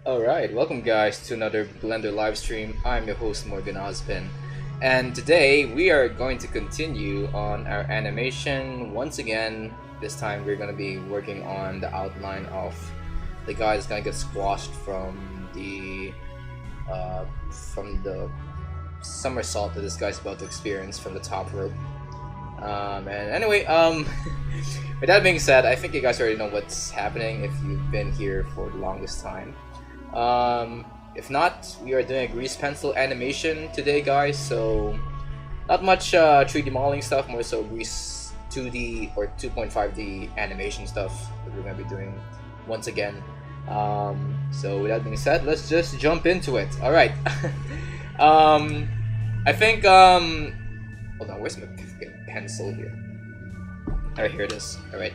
Alright, welcome guys to another Blender live stream. I'm your host Morgan Ozpin, and today we are going to continue on our animation once again. This time we're going to be working on the outline of the guy that's going to get squashed from the somersault that this guy's about to experience from the top rope. And anyway, with that being said, I think you guys already know what's happening if you've been here for the longest time. If not, we are doing a grease pencil animation today, guys, so not much 3D modeling stuff, more so grease 2D or 2.5D animation stuff that we're going to be doing once again. So with that being said, let's just jump into it. Alright. I think, hold on, where's my pencil here? Alright, here it is. Alright.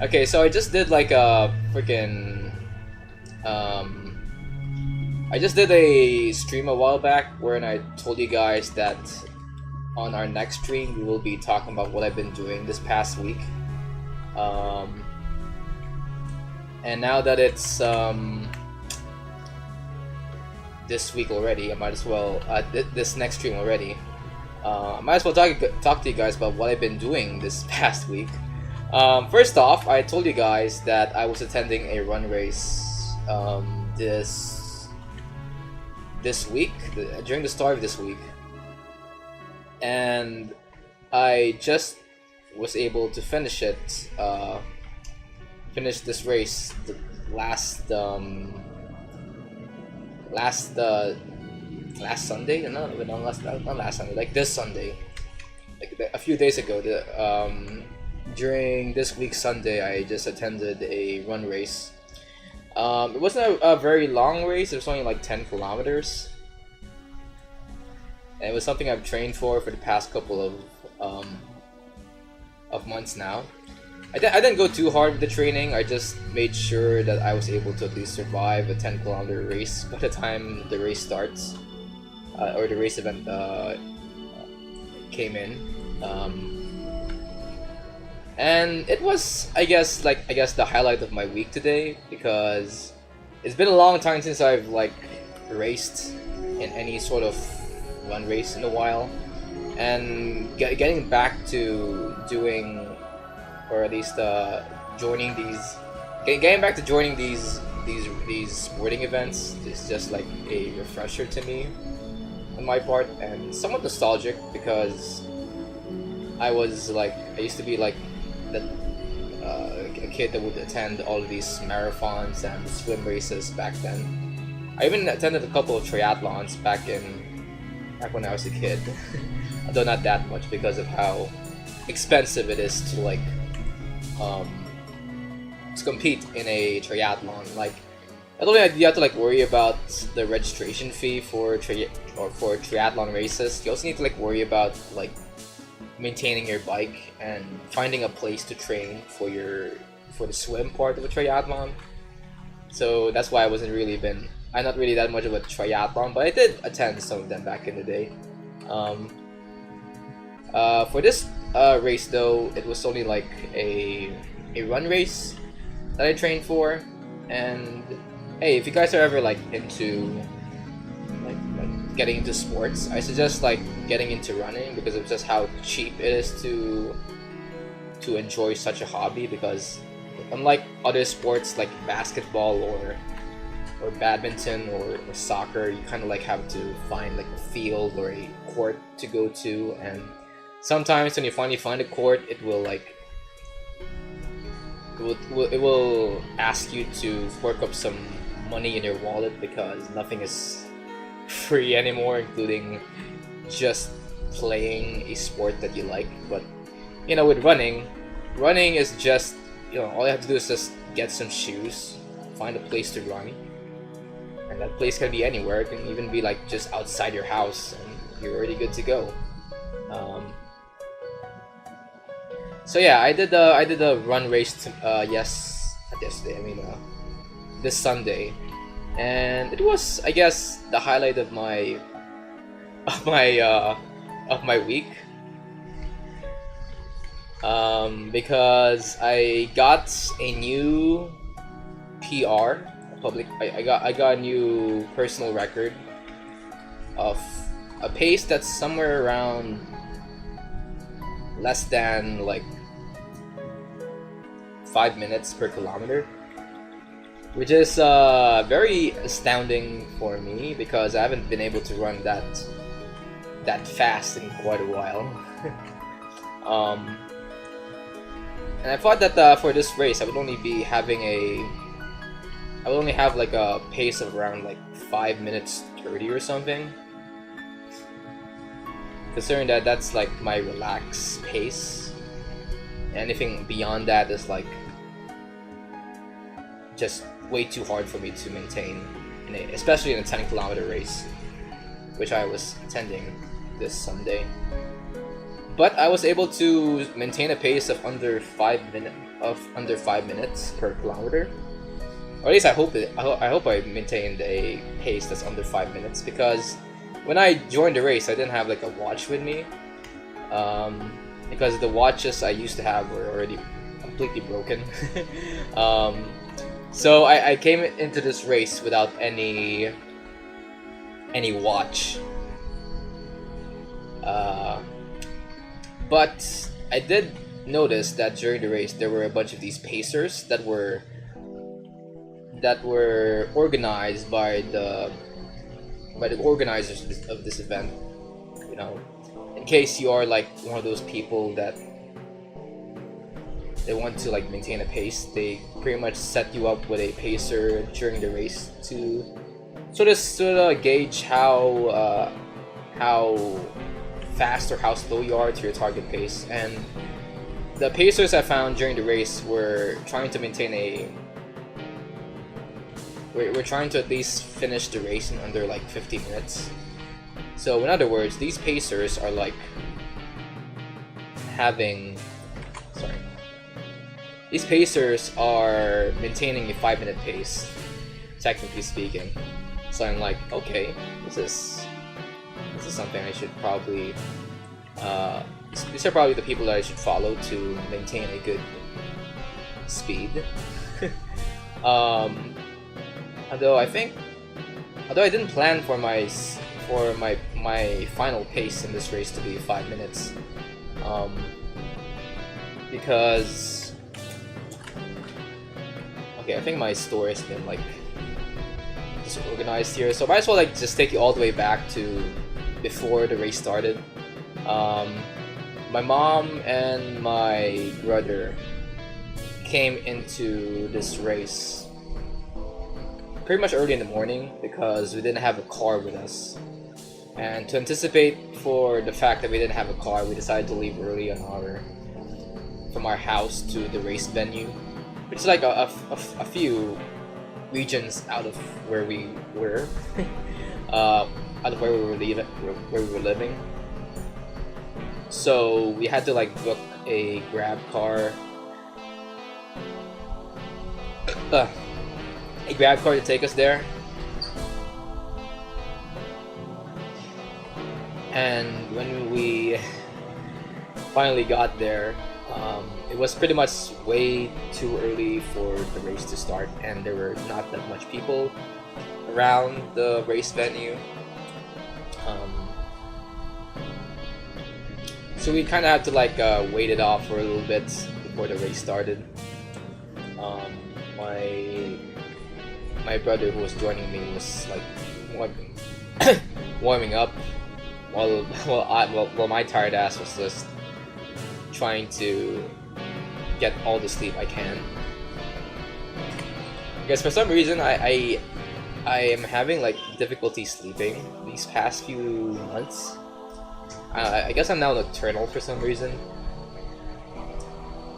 Okay, so I just did like a freaking I just did a stream a while back wherein I told you guys that on our next stream we will be talking about what I've been doing this past week. And now that it's this week already, I might as well this next stream already. I might as well talk to you guys about what I've been doing this past week. First off, I told you guys that I was attending a run race this week, during the start of this week, and I just was able to finish it, finish this race last Sunday. Not last Sunday, like this Sunday, like a few days ago. During this week's Sunday, I just attended a run race. It wasn't a very long race. It was only like 10 kilometers, and it was something I've trained for the past couple of months now. I didn't go too hard with the training. I just made sure that I was able to at least survive a 10-kilometer race by the time the race starts, or the race event came in. And it was, I guess the highlight of my week today, because it's been a long time since I've like raced in any sort of run race in a while, and getting back to doing, or at least joining these sporting events is just like a refresher to me on my part, and somewhat nostalgic, because I used to be like a kid that would attend all of these marathons and swim races back then. I even attended a couple of triathlons back when I was a kid. Although not that much, because of how expensive it is to compete in a triathlon. Like, not only do you have to worry about the registration fee for triathlon races, you also need to worry about maintaining your bike and finding a place to train for the swim part of a triathlon. So that's why I'm not really that much of a triathlon, but I did attend some of them back in the day. For this race though, it was only like a run race that I trained for. And hey, if you guys are ever into getting into sports, I suggest getting into running, because of just how cheap it is to enjoy such a hobby. Because unlike other sports like basketball or badminton or soccer, you kind of have to find a field or a court to go to, and sometimes when you finally find a court, it will it will ask you to fork up some money in your wallet, because nothing is free anymore, including just playing a sport that you like. But with running is just, all you have to do is just get some shoes, find a place to run, and that place can be anywhere. It can even be just outside your house, and you're already good to go. So yeah, I did a run race this Sunday, and it was, I guess, the highlight of my week, because I got a new PR I got a new personal record of a pace that's somewhere around less than like 5 minutes per kilometer, which is very astounding for me because I haven't been able to run that fast in quite a while. And I thought that for this race I would only have like a pace of around like 5 minutes 30 or something, considering that that's like my relaxed pace. Anything beyond that is like just way too hard for me to maintain, especially in a 10-kilometer race, which I was attending this Sunday. But I was able to maintain a pace of under 5 minutes per kilometer. Or at least I hope I maintained a pace that's under 5 minutes, because when I joined the race I didn't have like a watch with me, because the watches I used to have were already completely broken. So I came into this race without any watch. But I did notice that during the race there were a bunch of these pacers that were organized by the organizers of this event. You know, in case you are like one of those people that they want to like maintain a pace, they pretty much set you up with a pacer during the race to sort of gauge how fast or how slow you are to your target pace. And the pacers I found during the race were trying to maintain we're trying to at least finish the race in under like 50 minutes. So in other words, these pacers are like these pacers are maintaining a 5-minute pace, technically speaking. So I'm like, okay, this is something I should probably these are probably the people that I should follow to maintain a good speed. Although I didn't plan for my final pace in this race to be 5 minutes, because I think my story has been like disorganized here, so I might as well like just take you all the way back to before the race started. My mom and my brother came into this race pretty much early in the morning because we didn't have a car with us. And to anticipate for the fact that we didn't have a car, we decided to leave early from our house to the race venue, which is like a few regions out of where we were, out of where we were living. So we had to like book a grab car, to take us there. And when we finally got there, it was pretty much way too early for the race to start, and there were not that much people around the race venue. So we kind of had to like wait it off for a little bit before the race started. My brother who was joining me was like warming up, while my tired ass was just trying to get all the sleep I can. Because for some reason I am having like difficulty sleeping these past few months. I guess I'm now nocturnal for some reason,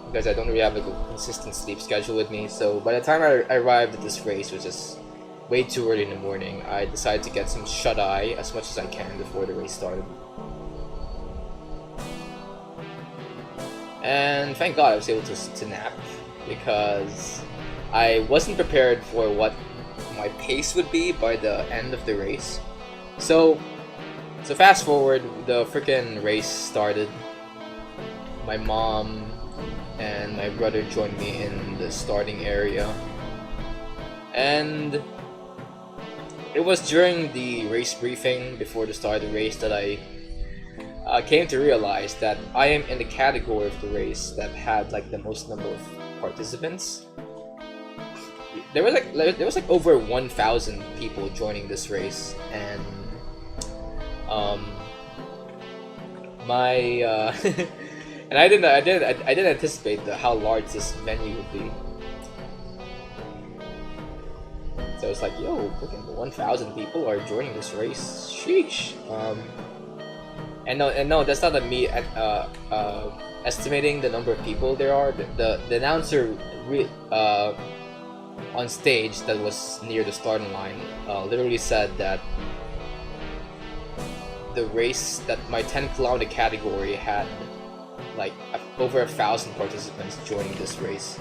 because I don't really have a consistent sleep schedule with me. So by the time I arrived at this race, which is way too early in the morning, I decided to get some shut-eye as much as I can before the race started. And thank God I was able to nap, because I wasn't prepared for what my pace would be by the end of the race. So fast forward, the freaking race started. My mom and my brother joined me in the starting area. And it was during the race briefing before the start of the race that I came to realize that I am in the category of the race that had like the most number of participants. There was like over 1,000 people joining this race, and my and I didn't anticipate how large this venue would be. So it's like, yo, freaking 1,000 people are joining this race. Sheesh. And no, that's not me estimating the number of people there are. The announcer on stage that was near the starting line literally said that the race, that my 10-kilometer category had like over 1,000 participants joining this race.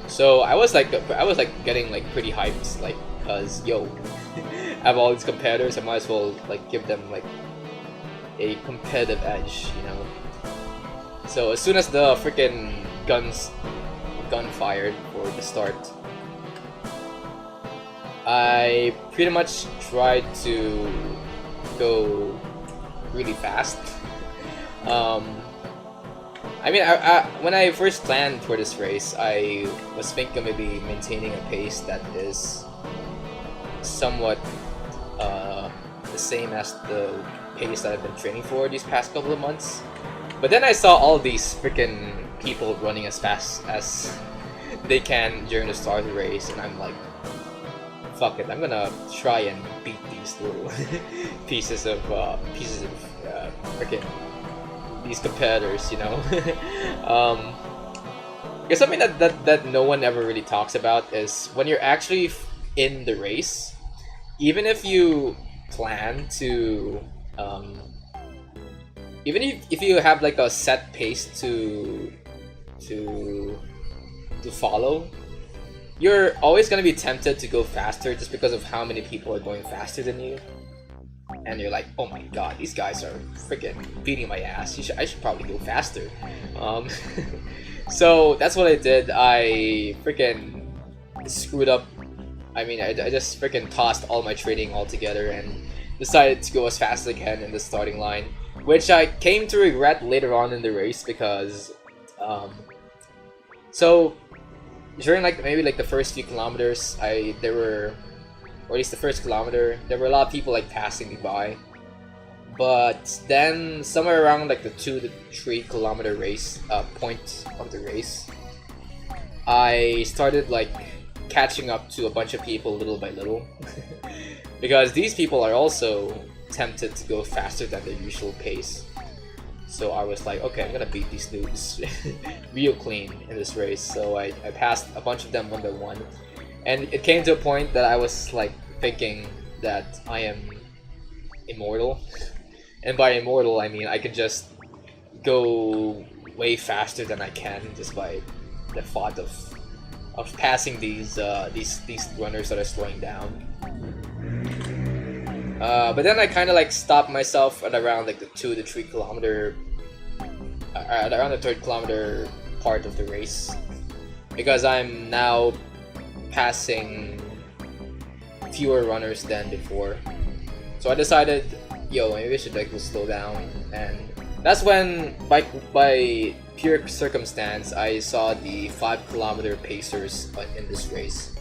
So I was like getting like pretty hyped, like, cause yo, I have all these competitors, I might as well like give them like a competitive edge, you know. So as soon as the freaking gun fired for the start, I pretty much tried to go really fast. I mean, when I first planned for this race, I was thinking maybe maintaining a pace that is somewhat the same as the pace that I've been training for these past couple of months. But then I saw all these freaking people running as fast as they can during the start of the race, and I'm like, fuck it, I'm gonna try and beat these little pieces of freaking these competitors, you know. Because something that no one ever really talks about is when you're actually in the race, even if you plan to even if you have like a set pace to follow, you're always gonna be tempted to go faster just because of how many people are going faster than you. And you're like, oh my god, these guys are freaking beating my ass. I should probably go faster. So that's what I did. I freaking screwed up. I mean, I just freaking tossed all my training all together and decided to go as fast as I can in the starting line, which I came to regret later on in the race because, so during like maybe like the first few kilometers, there were, or at least the first kilometer, there were a lot of people like passing me by. But then somewhere around like the 2 to 3 kilometer race point of the race, I started like catching up to a bunch of people little by little. Because these people are also tempted to go faster than their usual pace. So I was like, okay, I'm gonna beat these dudes real clean in this race. So I passed a bunch of them one by one. And it came to a point that I was like thinking that I am immortal. And by immortal, I mean I could just go way faster than I can just by the thought of passing these runners that are slowing down. But then I kind of like stopped myself at around like the 2 to 3 kilometer, at around the 3rd kilometer part of the race, because I'm now passing fewer runners than before. So I decided, yo, maybe I should like slow down, and that's when by pure circumstance I saw the 5 kilometer pacers in this race,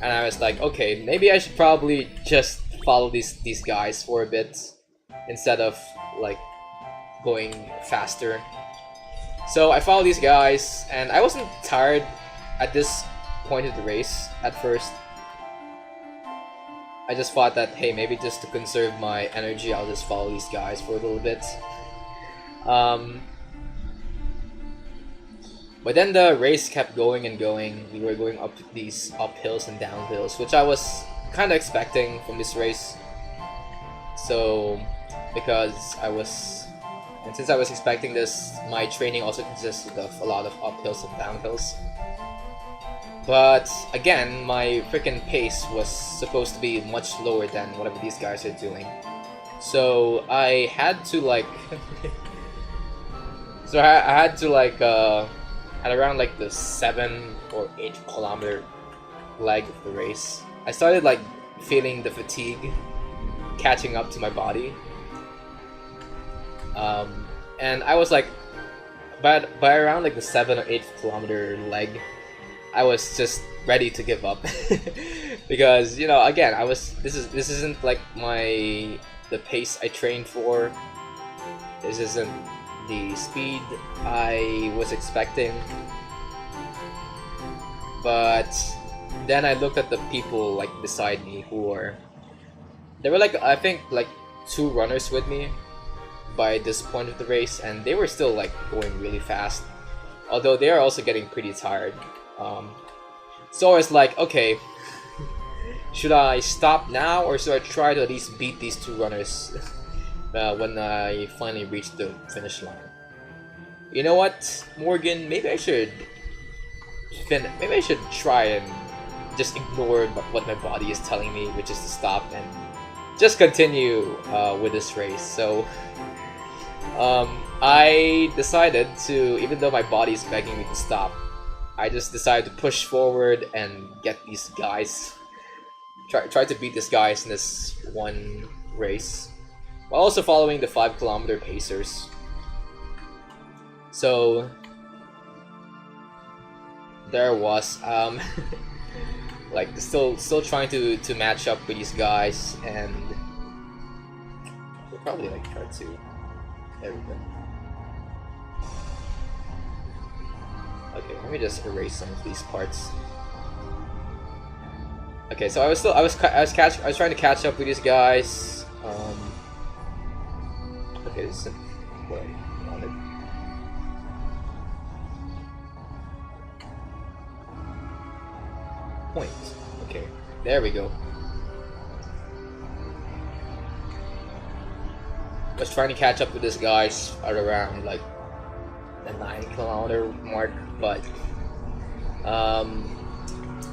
and I was like, okay, maybe I should probably just follow these guys for a bit instead of like going faster. So I followed these guys, and I wasn't tired at this point of the race at first. I just thought that, hey, maybe just to conserve my energy, I'll just follow these guys for a little bit. But then the race kept going and going. We were going up these uphills and downhills, which I was kind of expecting from this race. So, since I was expecting this, my training also consisted of a lot of uphills and downhills. But again, my freaking pace was supposed to be much lower than whatever these guys are doing. So I had to like, at around like the 7 or 8 kilometer leg of the race, I started like feeling the fatigue catching up to my body. And I was like, by around like the 7 or 8 kilometer leg, I was just ready to give up because, you know, again, this isn't like the pace I trained for. This isn't the speed I was expecting. But then I looked at the people like beside me there were like, I think like 2 runners with me by this point of the race, and they were still like going really fast, although they are also getting pretty tired. So I was like, okay, should I stop now or should I try to at least beat these 2 runners when I finally reach the finish line? You know what, Morgan? Maybe I should try and just ignore what my body is telling me, which is to stop and just continue with this race. So I decided to, even though my body is begging me to stop, I just decided to push forward and get these guys, try to beat these guys in this one race, while also following the 5 kilometer pacers. So there was like still trying to match up with these guys, and we'll probably like try to. There we go. Okay, let me just erase some of these parts. Okay, so I was trying to catch up with these guys. Okay, this isn't what I wanted. Point. Okay, there we go. I was trying to catch up with these guys at around like the 9 kilometer mark, but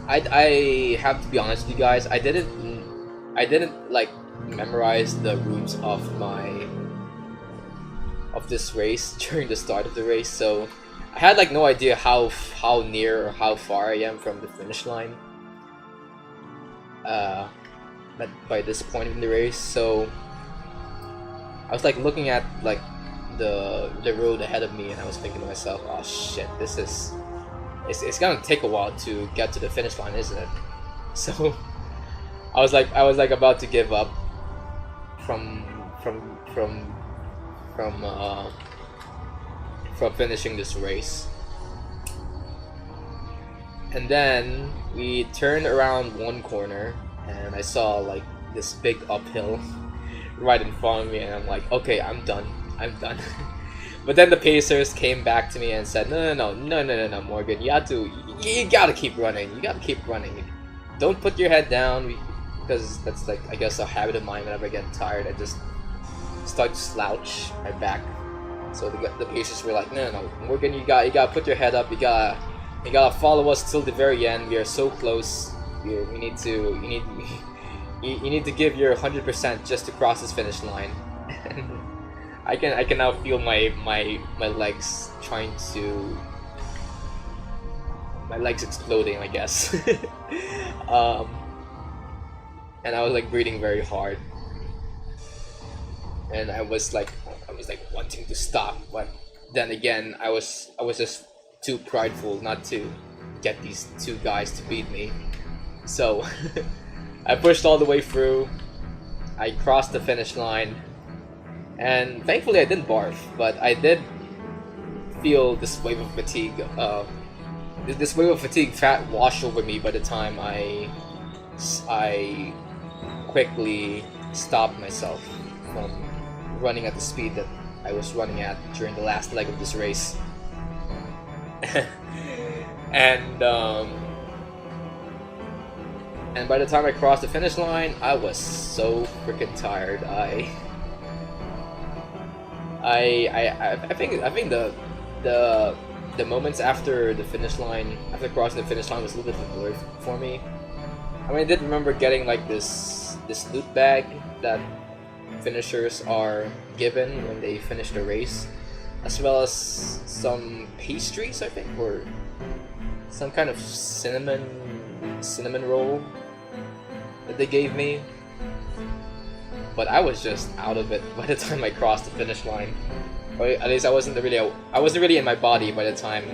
I have to be honest with you guys, I didn't like memorize the routes of this race during the start of the race, so I had like no idea how near or how far I am from the finish line by this point in the race. So I was like looking at like the road ahead of me, and I was thinking to myself, oh shit, it's gonna take a while to get to the finish line, isn't it? So I was like about to give up from finishing this race. And then we turned around one corner, and I saw like this big uphill right in front of me, and I'm like, okay, I'm done. But then the pacers came back to me and said, no, Morgan, you gotta keep running. Don't put your head down, because that's like, I guess, a habit of mine. Whenever I get tired, I just start to slouch my back. So the pacers were like, no, Morgan, you gotta put your head up. You gotta follow us till the very end. We are so close. You need to give your 100% just to cross this finish line. I can now feel my legs exploding, I guess. And I was like breathing very hard, and I was like wanting to stop, but then again I was just too prideful not to get these 2 guys to beat me. So I pushed all the way through. I crossed the finish line, and thankfully I didn't barf, but I did feel this wave of fatigue. Fat wash over me by the time I quickly stopped myself from running at the speed that I was running at during the last leg of this race. And by the time I crossed the finish line, I was so freaking tired. I think the moments after the finish line, after crossing the finish line, was a little bit blurred for me. I mean, I did remember getting like this loot bag that finishers are given when they finish the race, as well as some pastries, I think, or some kind of cinnamon roll that they gave me. But I was just out of it by the time I crossed the finish line. Or at least I wasn't really in my body by the time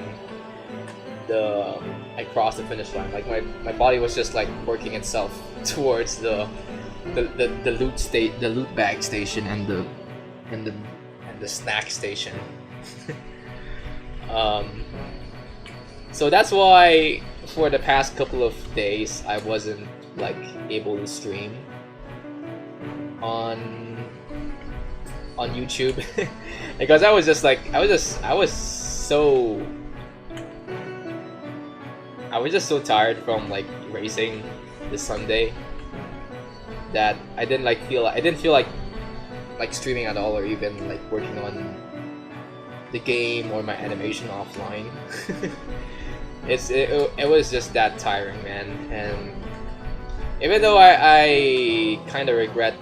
I crossed the finish line. Like my body was just like working itself towards the loot bag station and the snack station. So that's why for the past couple of days I wasn't like able to stream on YouTube because I was just so tired from like racing this Sunday that I didn't feel like streaming at all, or even like working on the game or my animation offline. It was just that tiring, man. And even though I kind of regret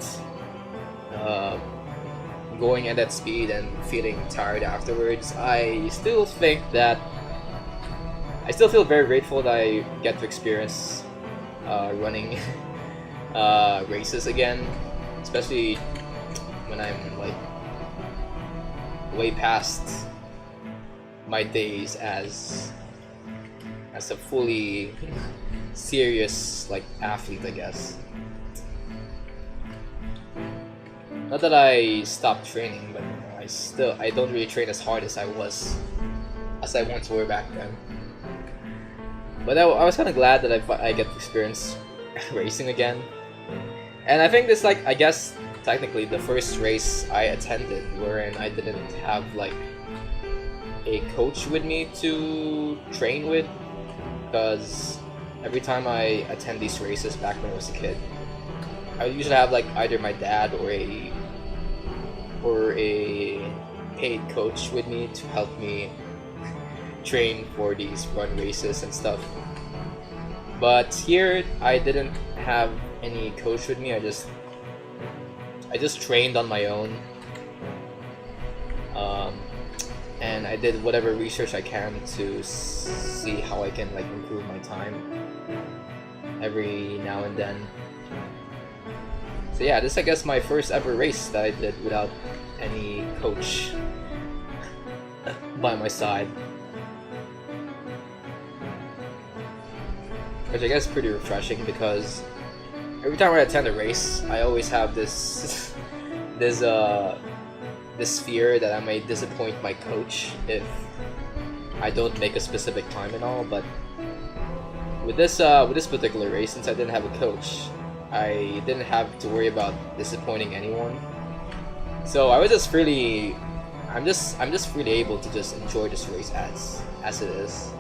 going at that speed and feeling tired afterwards, I still feel very grateful that I get to experience running races again, especially when I'm like way past my days as a fully serious like athlete, I guess. Not that I stopped training, but I don't really train as hard as I once were back then. But I was kind of glad that I get to experience racing again. And I think this, like, I guess technically the first race I attended wherein I didn't have like a coach with me to train with, because every time I attend these races back when I was a kid, I would usually have like either my dad or a paid coach with me to help me train for these run races and stuff. But here I didn't have any coach with me. I just trained on my own, and I did whatever research I can to see how I can like improve my time every now and then. So yeah, this is, I guess, my first ever race that I did without any coach by my side, which I guess is pretty refreshing, because every time I attend a race, I always have this fear that I may disappoint my coach if I don't make a specific time and all. But with this particular race, since I didn't have a coach, I didn't have to worry about disappointing anyone. So I'm just really able to just enjoy this race as it is,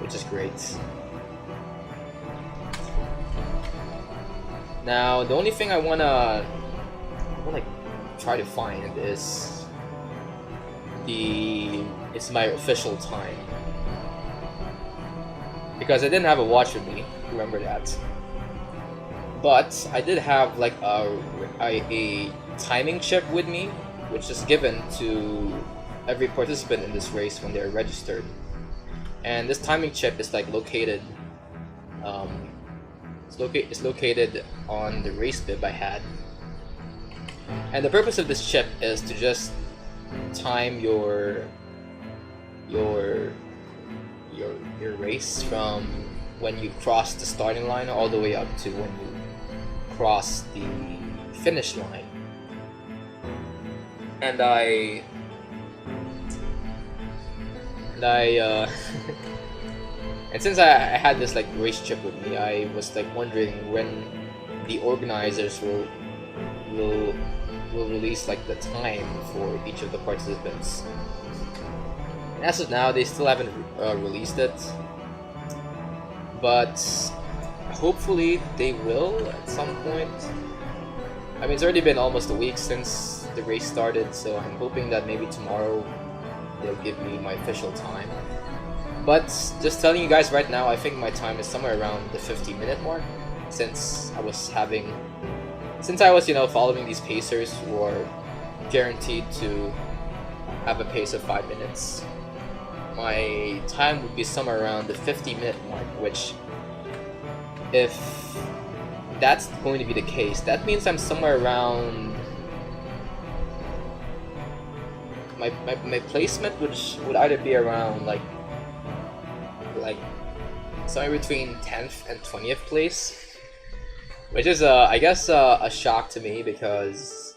which is great. Now the only thing I wanna try to find is my official time, because I didn't have a watch with me. Remember that. But I did have like a timing chip with me, which is given to every participant in this race when they're registered. And this timing chip is like located. It's located on the race bib I had. And the purpose of this chip is to just time your race from when you cross the starting line all the way up to when you cross the finish line. And I and since I had this like race chip with me, I was like wondering when the organizers will release like the time for each of the participants. And as of now, they still haven't released it, but hopefully they will at some point. I mean, it's already been almost a week since the race started, so I'm hoping that maybe tomorrow they'll give me my official time. But just telling you guys right now, I think my time is somewhere around the 50-minute mark, since I was following these pacers who are guaranteed to have a pace of 5 minutes, my time would be somewhere around the 50-minute mark, which, if that's going to be the case, that means I'm somewhere around my placement, which would either be around like somewhere between 10th and 20th place, which is I guess a shock to me, because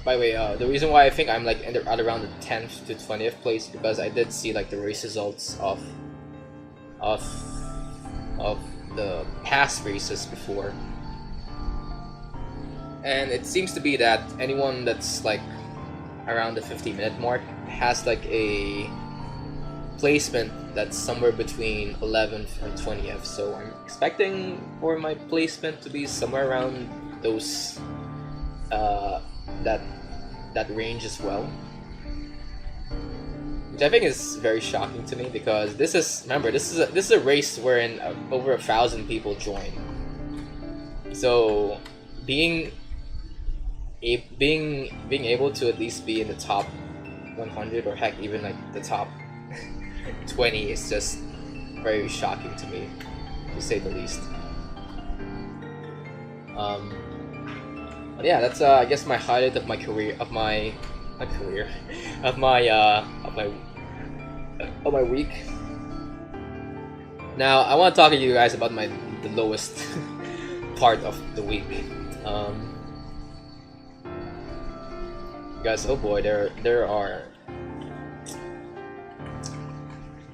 by the way, the reason why I think I'm like at around the 10th to 20th place, because I did see like the race results of the past races before, and it seems to be that anyone that's like around the 50-minute mark has like a placement that's somewhere between 11th and 20th. So I'm expecting for my placement to be somewhere around those that range as well, which I think is very shocking to me, because this is a race wherein over 1,000 people join. So being able to at least be in the top 100, or heck, even like the top 20, is just very shocking to me, to say the least. But yeah, that's I guess my highlight of my career, of my week. Now I want to talk to you guys about the lowest part of the week. Guys, oh boy, there are.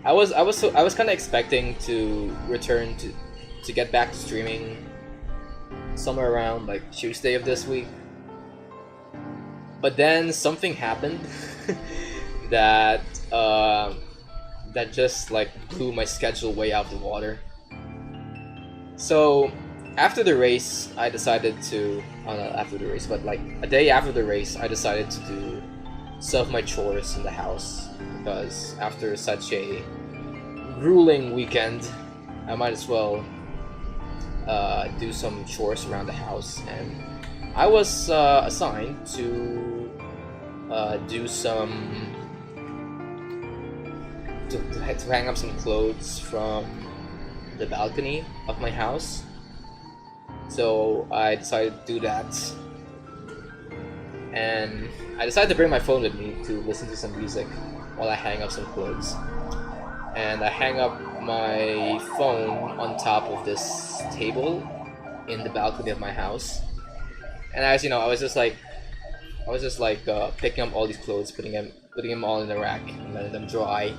I was kind of expecting to return to get back to streaming somewhere around like Tuesday of this week, but then something happened that just like blew my schedule way out of the water. So after the race, I decided to, not after the race, but like a day after the race, I decided to do some of my chores in the house, because after such a grueling weekend, I might as well do some chores around the house. And I was assigned to do some to hang up some clothes from the balcony of my house. So I decided to do that, and I decided to bring my phone with me to listen to some music while I hang up some clothes. And I hang up my phone on top of this table in the balcony of my house. And as you know, I was just like picking up all these clothes, putting them all in the rack, and letting them dry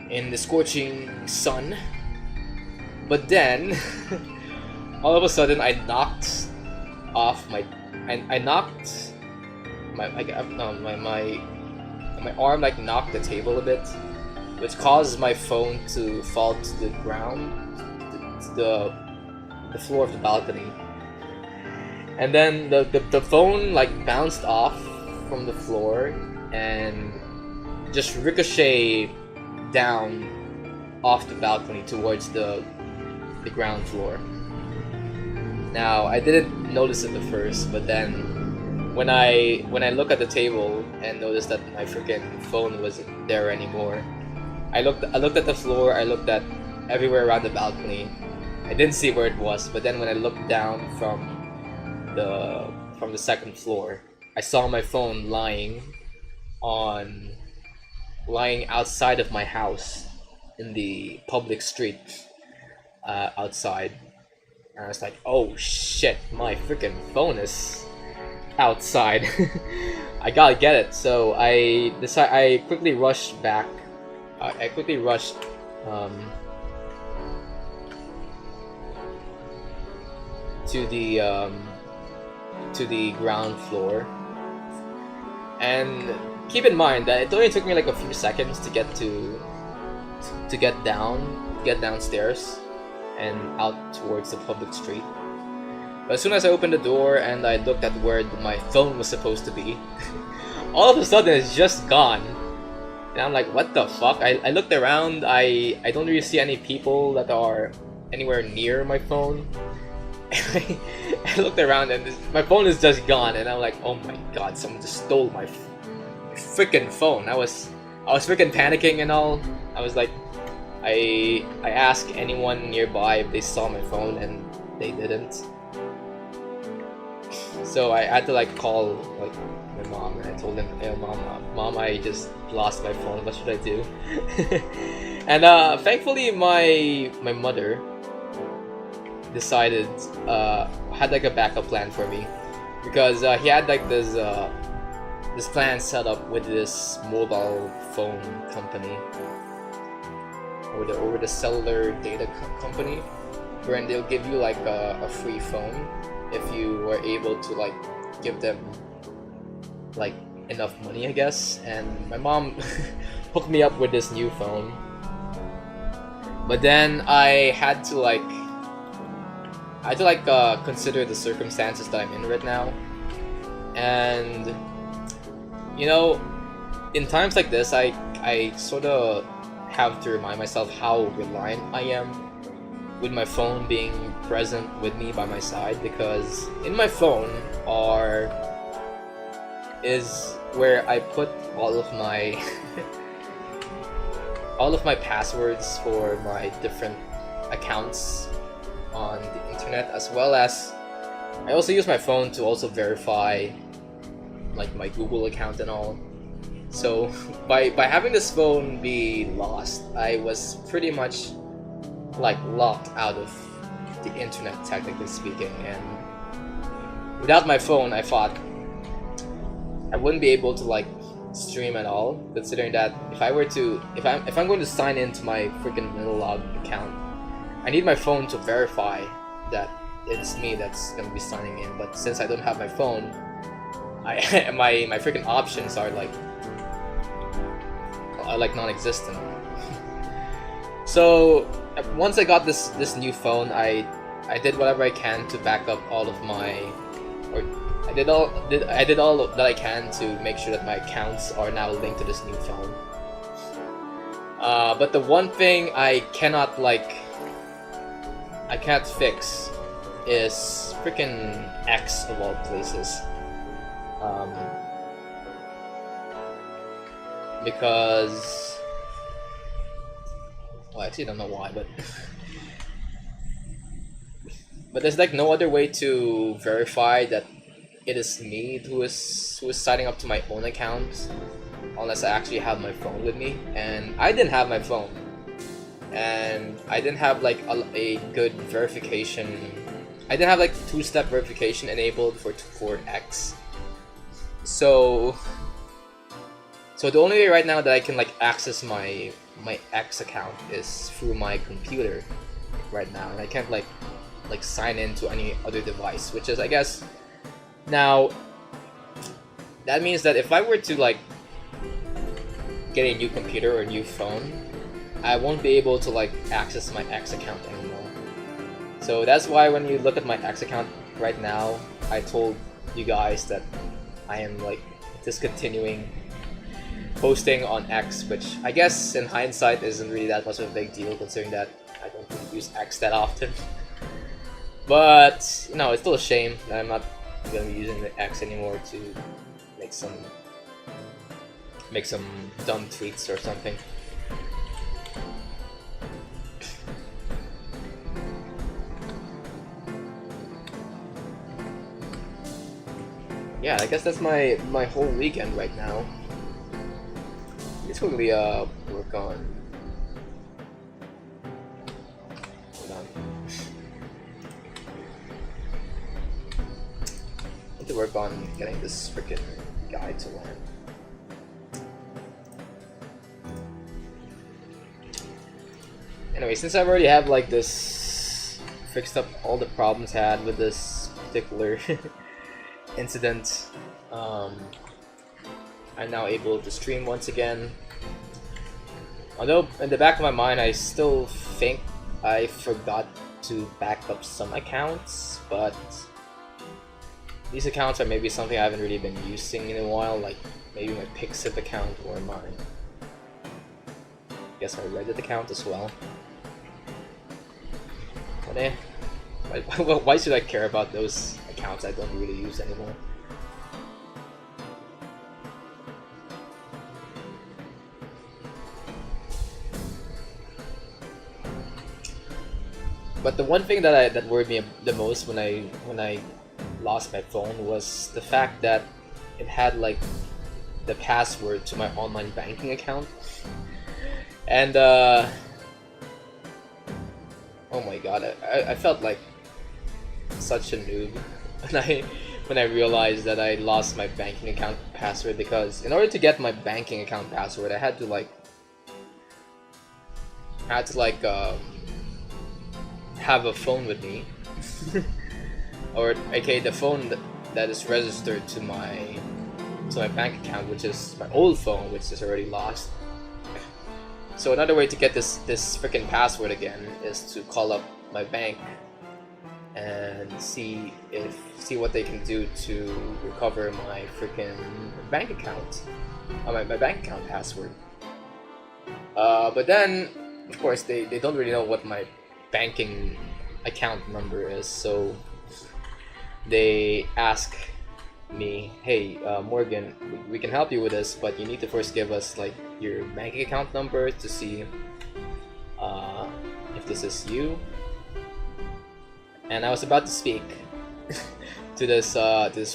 in the scorching sun. But then all of a sudden, I knocked my arm like knocked the table a bit, which caused my phone to fall to the ground, to the floor of the balcony. And then the phone like bounced off from the floor and just ricocheted down off the balcony towards the ground floor. Now, I didn't notice it at first, but then when I look at the table and noticed that my freaking phone wasn't there anymore, I looked at the floor, I looked at everywhere around the balcony. I didn't see where it was, but then when I looked down from the second floor, I saw my phone lying outside of my house in the public street outside. And I was like, oh shit, my freaking phone is outside. I gotta get it. So I quickly rushed back. I quickly rushed to the ground floor. And keep in mind that it only took me like a few seconds to get downstairs and out towards the public street. But as soon as I opened the door and I looked at where my phone was supposed to be, all of a sudden it's just gone. And I'm like, what the fuck? I looked around, I don't really see any people that are anywhere near my phone. I looked around and my phone is just gone, and I'm like, oh my god, someone just stole my freaking phone. I was freaking panicking and all. I was like, I asked anyone nearby if they saw my phone, and they didn't. So I had to like call like my mom, and I told them, hey mom, I just lost my phone. What should I do? And thankfully my mother decided had like a backup plan for me, because he had like this plan set up with this mobile phone company, or the cellular data company, wherein they'll give you like a free phone if you were able to like give them like enough money, I guess. And my mom hooked me up with this new phone, but then I had to consider the circumstances that I'm in right now. And you know, in times like this, I sort of have to remind myself how reliant I am with my phone being present with me by my side, because in my phone is where I put all of my passwords for my different accounts on the internet, as well as I also use my phone to also verify like my Google account and all. So by having this phone be lost, I was pretty much like locked out of the internet, technically speaking. And without my phone, I thought I wouldn't be able to like stream at all, considering that if I'm going to sign into my freaking Minilog account, I need my phone to verify that it's me that's gonna be signing in. But since I don't have my phone, my freaking options are like non-existent. So once I got this new phone, I did whatever I can to back up all of my, or I did all that I can to make sure that my accounts are now linked to this new phone. But the one thing I can't fix is freaking X of all places. Because, well, I actually don't know why, but there's like no other way to verify that it is me who is signing up to my own account, unless I actually have my phone with me. And I didn't have my phone, and I didn't have like a good verification. I didn't have like two-step verification enabled for X. So the only way right now that I can like access my X account is through my computer right now, and I can't like sign into any other device, which is, I guess, now that means that if I were to like get a new computer or a new phone, I won't be able to like access my X account anymore. So that's why when you look at my X account right now, I told you guys that I am like discontinuing posting on X, which I guess in hindsight isn't really that much of a big deal, considering that I don't really use X that often. But you know, it's still a shame that I'm not gonna be using the X anymore to make some dumb tweets or something. Yeah, I guess that's my whole weekend right now. It's quickly work on. Hold on. I need to work on getting this freaking guy to learn. Anyway, since I've already have like this fixed up all the problems I had with this particular incident, I'm now able to stream once again. Although in the back of my mind I still think I forgot to back up some accounts, but these accounts are maybe something I haven't really been using in a while, like maybe my Pixiv account or my Reddit account as well. But Why should I care about those accounts I don't really use anymore? But the one thing that worried me the most when I lost my phone was the fact that it had like the password to my online banking account, and oh my god, I felt like such a noob when I realized that I lost my banking account password, because in order to get my banking account password I had to have a phone with me or aka the phone that is registered to my bank account, which is my old phone, which is already lost. So another way to get this freaking password again is to call up my bank and see what they can do to recover my freaking bank account, my bank account password. But then, of course, they don't really know what my banking account number is, so they ask me, hey, Morgan, we can help you with this, but you need to first give us like your banking account number to see if this is you. And I was about to speak to this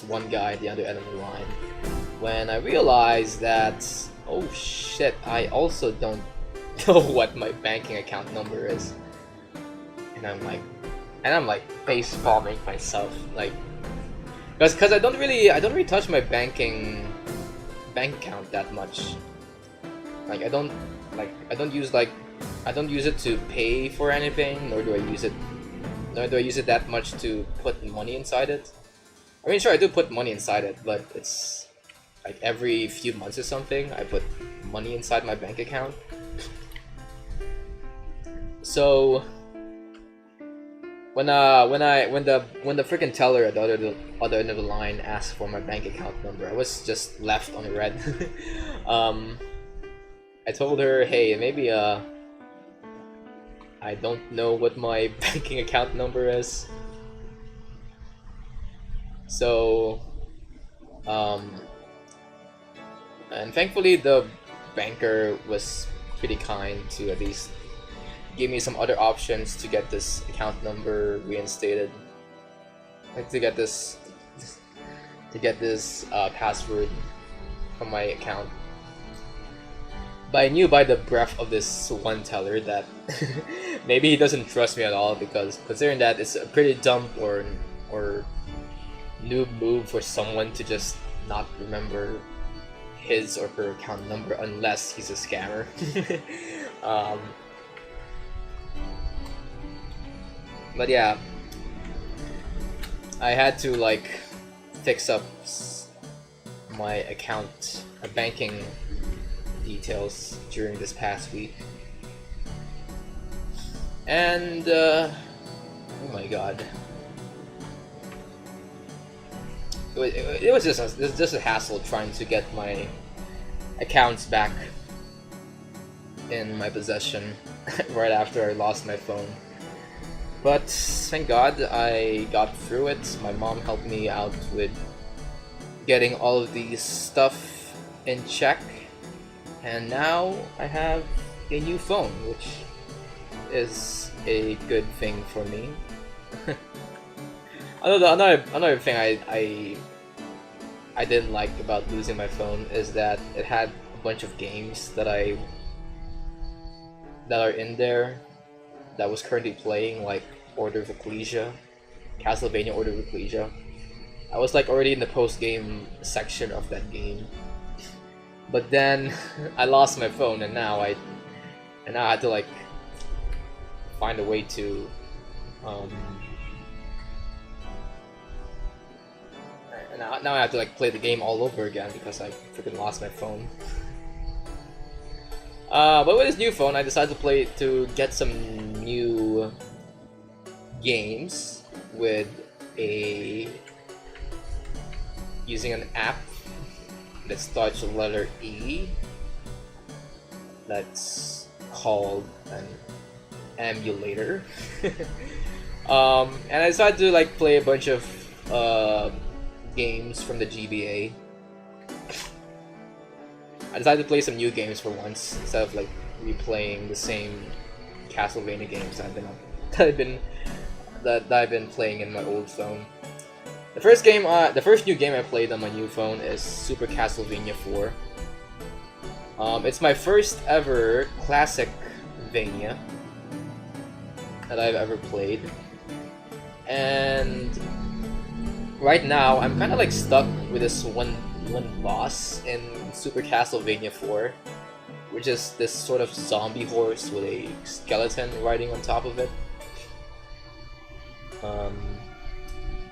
one guy at the other end of the line when I realized that, oh shit, I also don't know what my banking account number is. And I'm like face palming myself, like, because I don't really touch my bank account that much. Like I don't use it to pay for anything, nor do I use it that much to put money inside it. I mean, sure, I do put money inside it, but it's like every few months or something I put money inside my bank account. So when the freaking teller at the other end of the line asked for my bank account number, I was just left on red. I told her, hey, maybe I don't know what my banking account number is. So and thankfully the banker was pretty kind to at least give me some other options to get this account number reinstated, like to get this password from my account. But I knew by the breath of this one teller that maybe he doesn't trust me at all, because considering that it's a pretty dumb or noob move for someone to just not remember his or her account number unless he's a scammer. But yeah, I had to like fix up my account banking details during this past week, and oh my god, it was just a hassle trying to get my accounts back in my possession right after I lost my phone. But thank God I got through it. My mom helped me out with getting all of these stuff in check, and now I have a new phone, which is a good thing for me. Another thing I didn't like about losing my phone is that it had a bunch of games that are in there that was currently playing, like Order of Ecclesia, Castlevania Order of Ecclesia. I was like already in the post-game section of that game, but then I lost my phone, and now I had to like find a way to now I have to like play the game all over again because I freaking lost my phone. But with this new phone, I decided to get some new games with using an app that starts with the letter E. That's called an emulator. And I decided to like play a bunch of games from the GBA. I decided to play some new games for once instead of like replaying the same Castlevania games that I've been playing in my old phone. The first new game I played on my new phone is Super Castlevania 4. It's my first ever classic Vania that I've ever played, and right now I'm kind of like stuck with this one boss in Super Castlevania 4, which is this sort of zombie horse with a skeleton riding on top of it.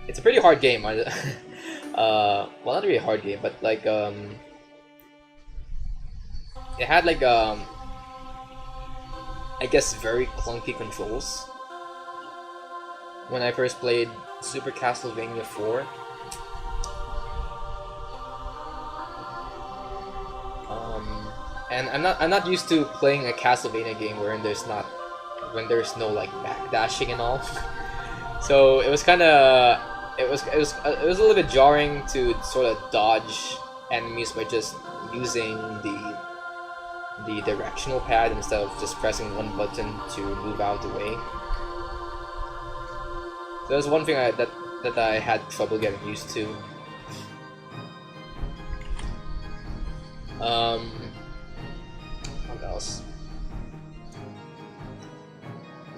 It's a pretty hard game. Well, not really a hard game, but like it had like I guess very clunky controls when I first played Super Castlevania 4. And I'm not used to playing a Castlevania game when there's no like backdashing and all. So it was it was a little bit jarring to sort of dodge enemies by just using the directional pad instead of just pressing one button to move out the way. So that was one thing that I had trouble getting used to. What else?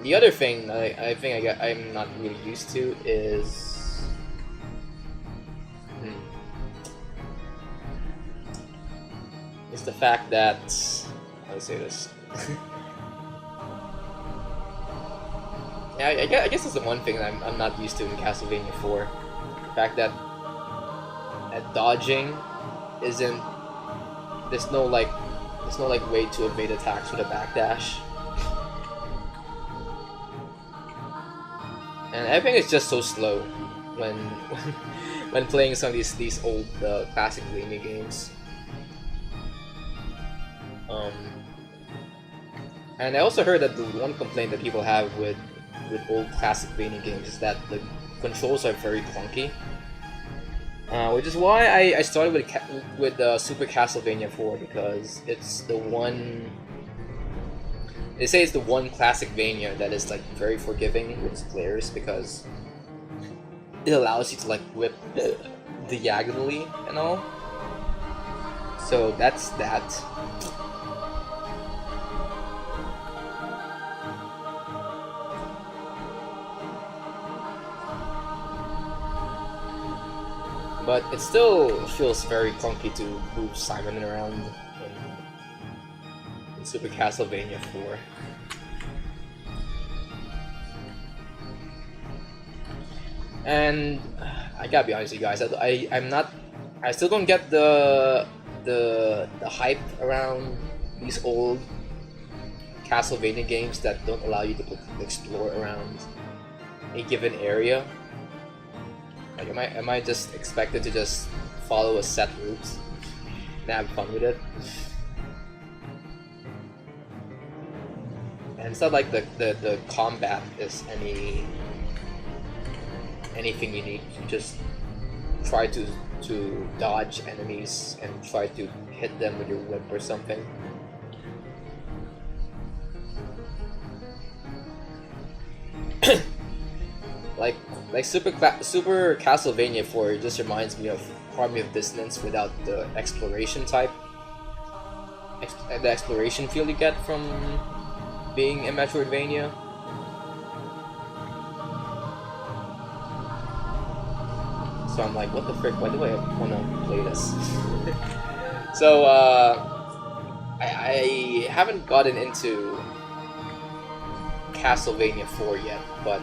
The other thing I think I'm not really used to is the fact that how do I say this? Yeah, I guess that's the one thing that I'm not used to in Castlevania 4. The fact that dodging isn't there's no like way to evade attacks with a backdash. And I think it's just so slow when playing some of these old classic Vania games. And I also heard that the one complaint that people have with old classic Vania games is that the controls are very clunky. Which is why I started with Super Castlevania 4, because it's the one. They say it's the one classic Vania that is like very forgiving with its players, because it allows you to like whip diagonally and all. So that's that. But it still feels very clunky to move Simon around in Super Castlevania 4. And I gotta be honest with you guys, I still don't get the hype around these old Castlevania games that don't allow you to explore around a given area. Like, am I just expected to just follow a set route and have fun with it? And it's not like the combat is anything unique. You just try to dodge enemies and try to hit them with your whip or something. Like Super Castlevania 4 just reminds me of Harmony of Dissonance without the exploration type, the exploration feel you get from being a Metroidvania. So I'm like, what the frick? Why do I want to play this? So I haven't gotten into Castlevania 4 yet, but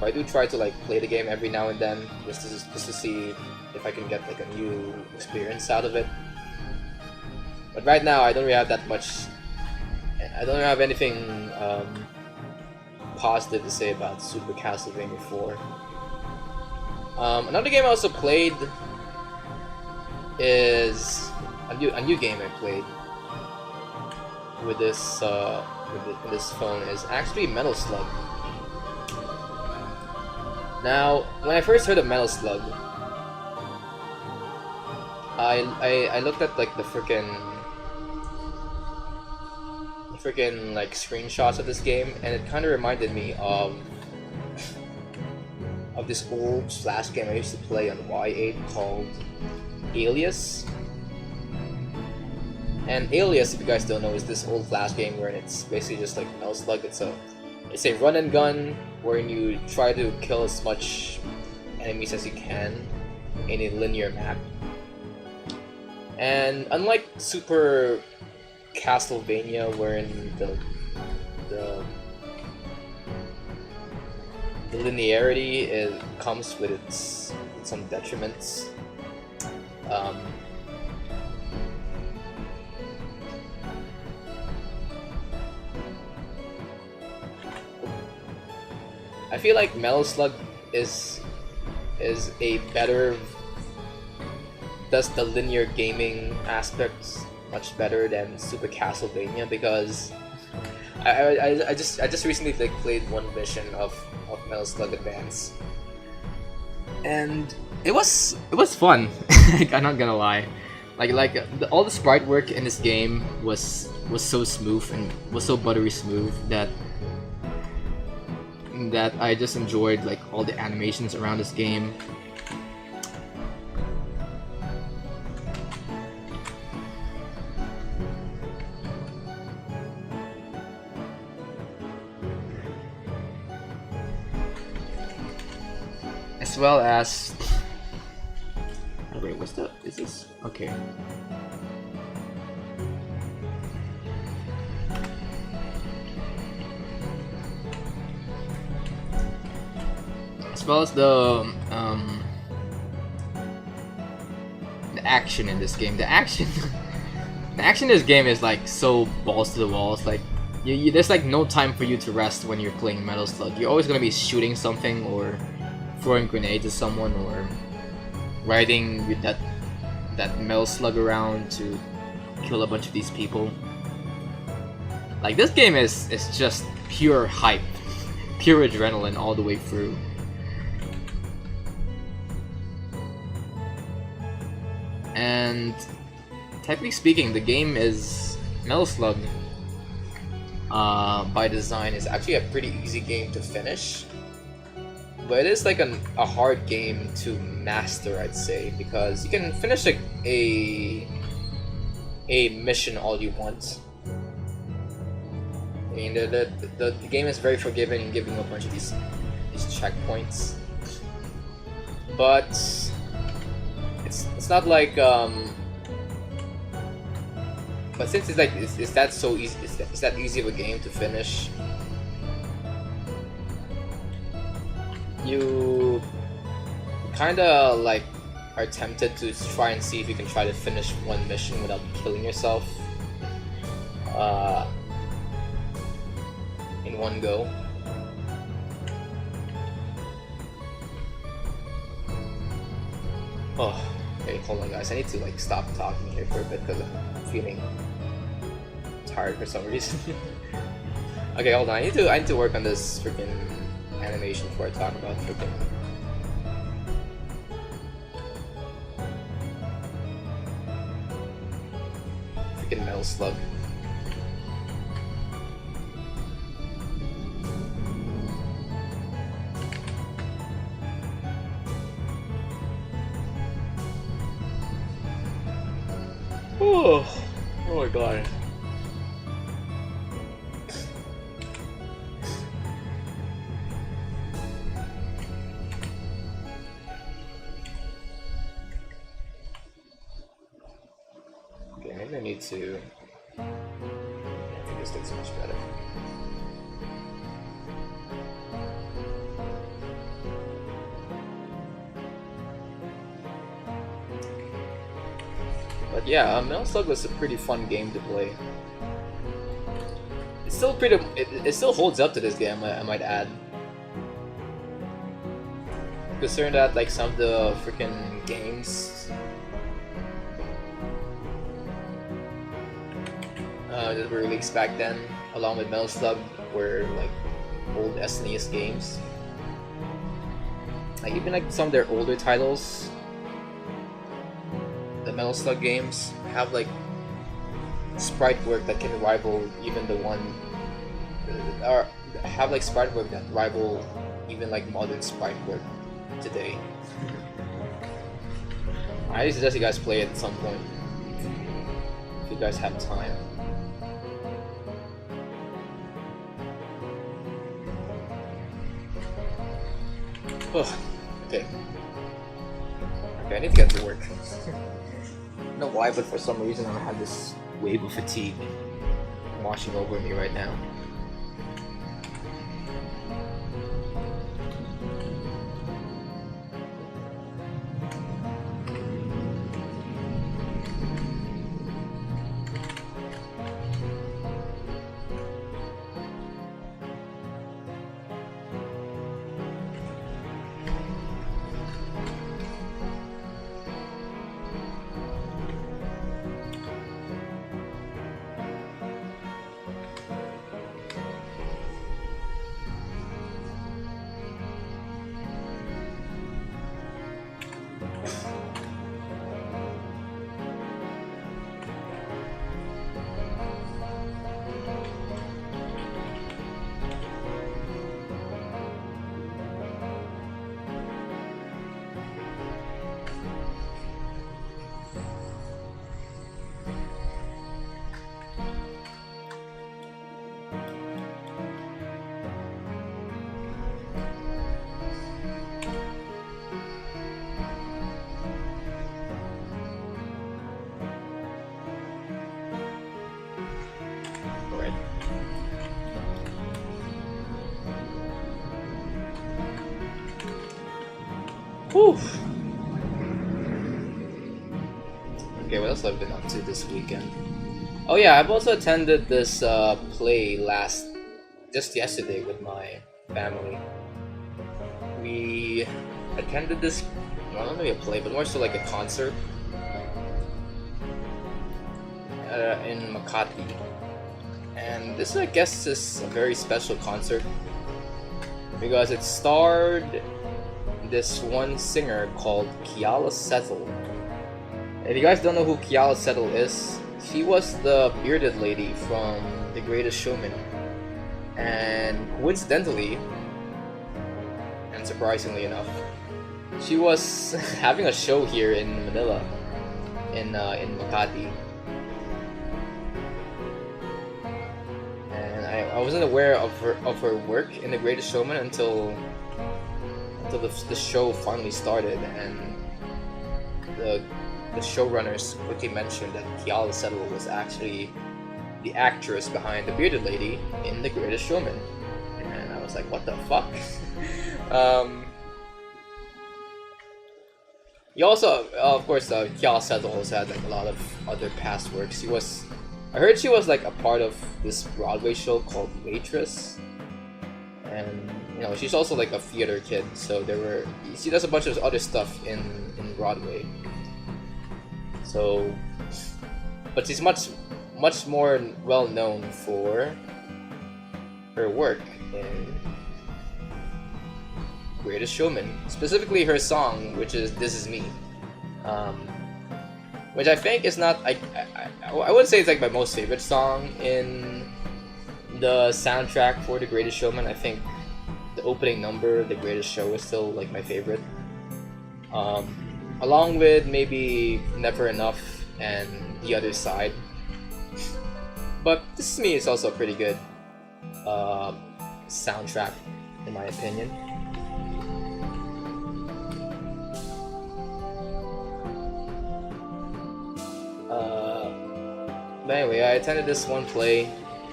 I do try to like play the game every now and then just to see if I can get like a new experience out of it. But right now I don't really have that much. I don't have anything positive to say about Super Castlevania 4. Another game I also played is a new game I played with this with this phone is actually Metal Slug. Now, when I first heard of Metal Slug, I looked at like the freaking like screenshots of this game, and it kind of reminded me of this old Flash game I used to play on Y8 called Alias. And Alias, if you guys don't know, is this old Flash game where it's basically just like Metal Slug. It's a run and gun wherein you try to kill as much enemies as you can in a linear map. And unlike Super Castlevania, wherein the linearity comes with some detriments. I feel like Metal Slug does the linear gaming aspects much better than Super Castlevania, because I just recently played one mission of Metal Slug Advance, and it was fun. I'm not gonna lie, all the sprite work in this game was so smooth and was so buttery smooth that I just enjoyed like all the animations around this game. As well as... Oh, wait, what's the... Is this... Okay. As well as the action in this game. The action in this game is like so balls to the walls. Like there's like no time for you to rest when you're playing Metal Slug. You're always gonna be shooting something or throwing grenades at someone or riding with that Metal Slug around to kill a bunch of these people. Like this game is just pure hype, pure adrenaline all the way through. And technically speaking, the game is Metal Slug. By design, is actually a pretty easy game to finish, but it is like a hard game to master, I'd say, because you can finish like a mission all you want. I mean, the game is very forgiving in giving a bunch of these checkpoints, but it's not like but since it's like it's that so easy, it's that easy of a game to finish, you kinda like are tempted to try and see if you can try to finish one mission without killing yourself in one go. Oh, okay, hold on guys, I need to like stop talking here for a bit because I'm feeling tired for some reason. Okay, hold on, I need to work on this freaking animation before I talk about freaking Metal Slug. Oh my god. Okay, maybe I need to... I think this looks much better. But yeah, Metal Slug was a pretty fun game to play. It's still pretty. It still holds up to this game, I might add. Considering that like some of the freaking games that were released back then along with Metal Slug, were like old SNES games. Like even like some of their older titles, the Metal Slug games have like sprite work that can rival even the one, or have like sprite work that rival even like modern sprite work today. I suggest you guys play it at some point if you guys have time. Ugh. Okay. Okay, I need to get to work. I don't know why, but for some reason I have this wave of fatigue washing over me right now. Whew. Okay, what else have I been up to this weekend? Oh yeah, I've also attended this play just yesterday with my family. We attended this, well, not really a play, but more so like a concert in Makati. And this, I guess, is a very special concert because it starred this one singer called Kiala Settle. If you guys don't know who Kiala Settle is, she was the bearded lady from The Greatest Showman. And coincidentally, and surprisingly enough, she was having a show here in Manila, in Makati. And I wasn't aware of her work in The Greatest Showman until the show finally started, and the showrunners quickly mentioned that Kiala Settle was actually the actress behind the bearded lady in The Greatest Showman. And I was like, what the fuck? You also, of course, Kiala Settle also had like a lot of other past works. I heard she was like a part of this Broadway show called Waitress, and you know, she's also like a theater kid, so she does a bunch of other stuff in Broadway. So, but she's much more well known for her work in Greatest Showman, specifically her song, which is "This Is Me," which I think is not. I would say it's like my most favorite song in the soundtrack for The Greatest Showman. I think the opening number, The Greatest Show, is still like my favorite. Along with maybe Never Enough and The Other Side. But This Is Me is also a pretty good soundtrack, in my opinion. But anyway, I attended this one play.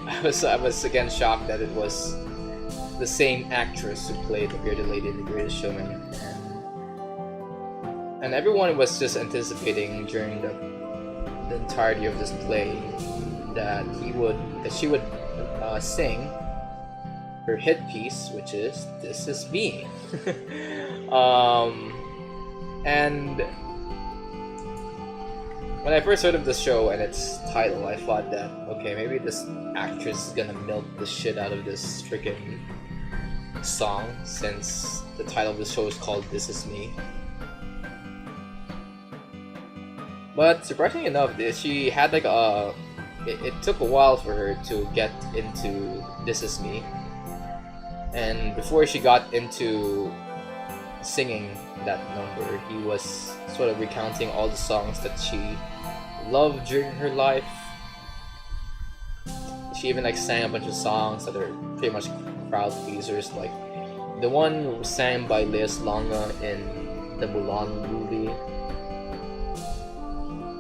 I was again shocked that it was the same actress who played the bearded lady in The Greatest Showman, and everyone was just anticipating during the entirety of this play that she would sing her hit piece, which is "This Is Me." And when I first heard of the show and its title, I thought that, okay, maybe this actress is gonna milk the shit out of this freaking song, since the title of the show is called This Is Me. But surprisingly enough, she had like a... It took a while for her to get into This Is Me. And before she got into singing that number, he was sort of recounting all the songs that she loved during her life. She even like sang a bunch of songs that are pretty much crowd pleasers, like the one sang by Liz Longa in the Mulan movie,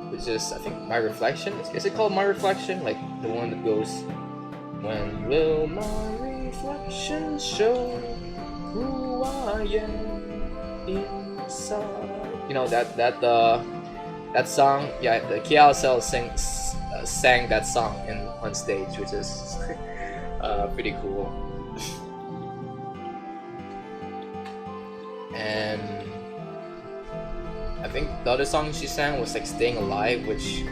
which is, I think, My Reflection. Is it called My Reflection? Like the one that goes, "When will my reflection show who I am inside?" You know that song. Yeah, the KLSL sang that song on stage, which is pretty cool. And I think the other song she sang was like "Staying Alive," which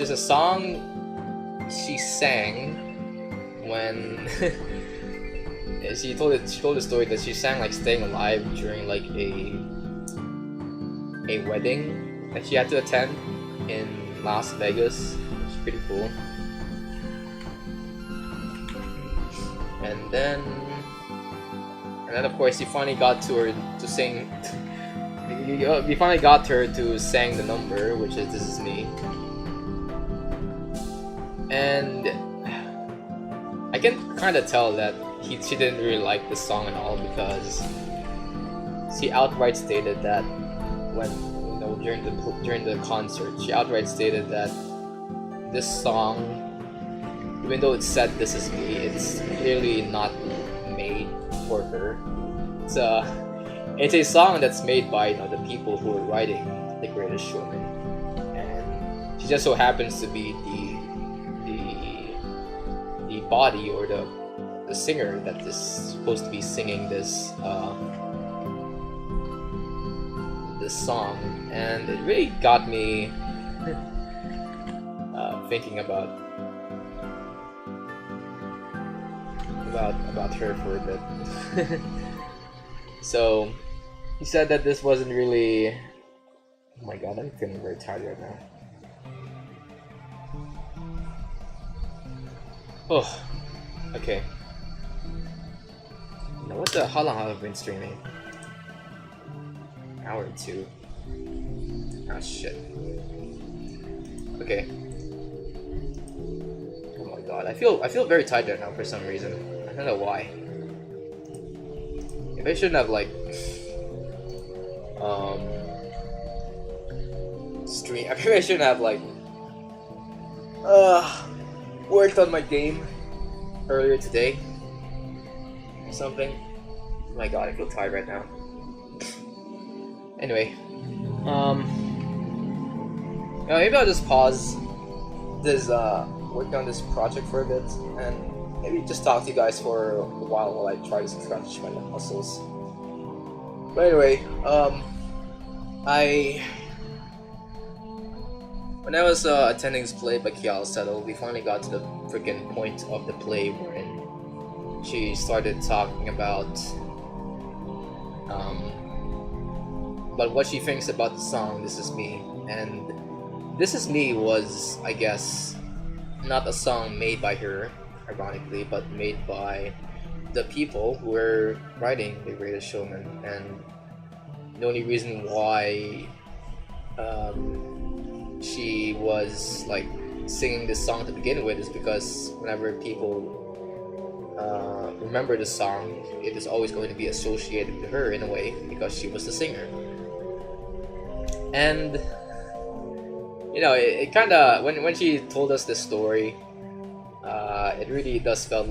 is a song she sang when she told the story that she sang like "Staying Alive" during like a wedding that she had to attend in Las Vegas, which is pretty cool. And then of course you finally got to her to sing. You finally got her to sing the number, which is "This Is Me." And I can kind of tell that she didn't really like the song at all, because she outright stated that when during the concert, she outright stated that this song, even though it said "This Is Me," it's clearly not made for her. It's a song that's made by the people who are writing The Greatest Showman, and she just so happens to be the body or the singer that is supposed to be singing this song. And it really got me thinking about her for a bit. So he said that this wasn't really... Oh my god, I'm feeling very tired right now. Oh, okay. Now how long have I been streaming? An hour or two. Ah, shit. Okay. Oh my god, I feel very tired right now for some reason. I don't know why. Maybe I shouldn't have like maybe I shouldn't have like worked on my game earlier today or something. Oh my god, I feel tired right now. Anyway, maybe I'll just pause this working on this project for a bit, and maybe just talk to you guys for a while I try to stretch my muscles. But anyway, when I was attending this play by Kial Settle, we finally got to the freaking point of the play wherein she started talking about what she thinks about the song "This Is Me." And "This Is Me" was, I guess, not a song made by her, ironically, but made by the people who were writing The Greatest Showman. And the only reason why she was like singing this song to begin with is because whenever people remember the song, it is always going to be associated to her in a way, because she was the singer. And it kind of, when she told us this story, it really does feel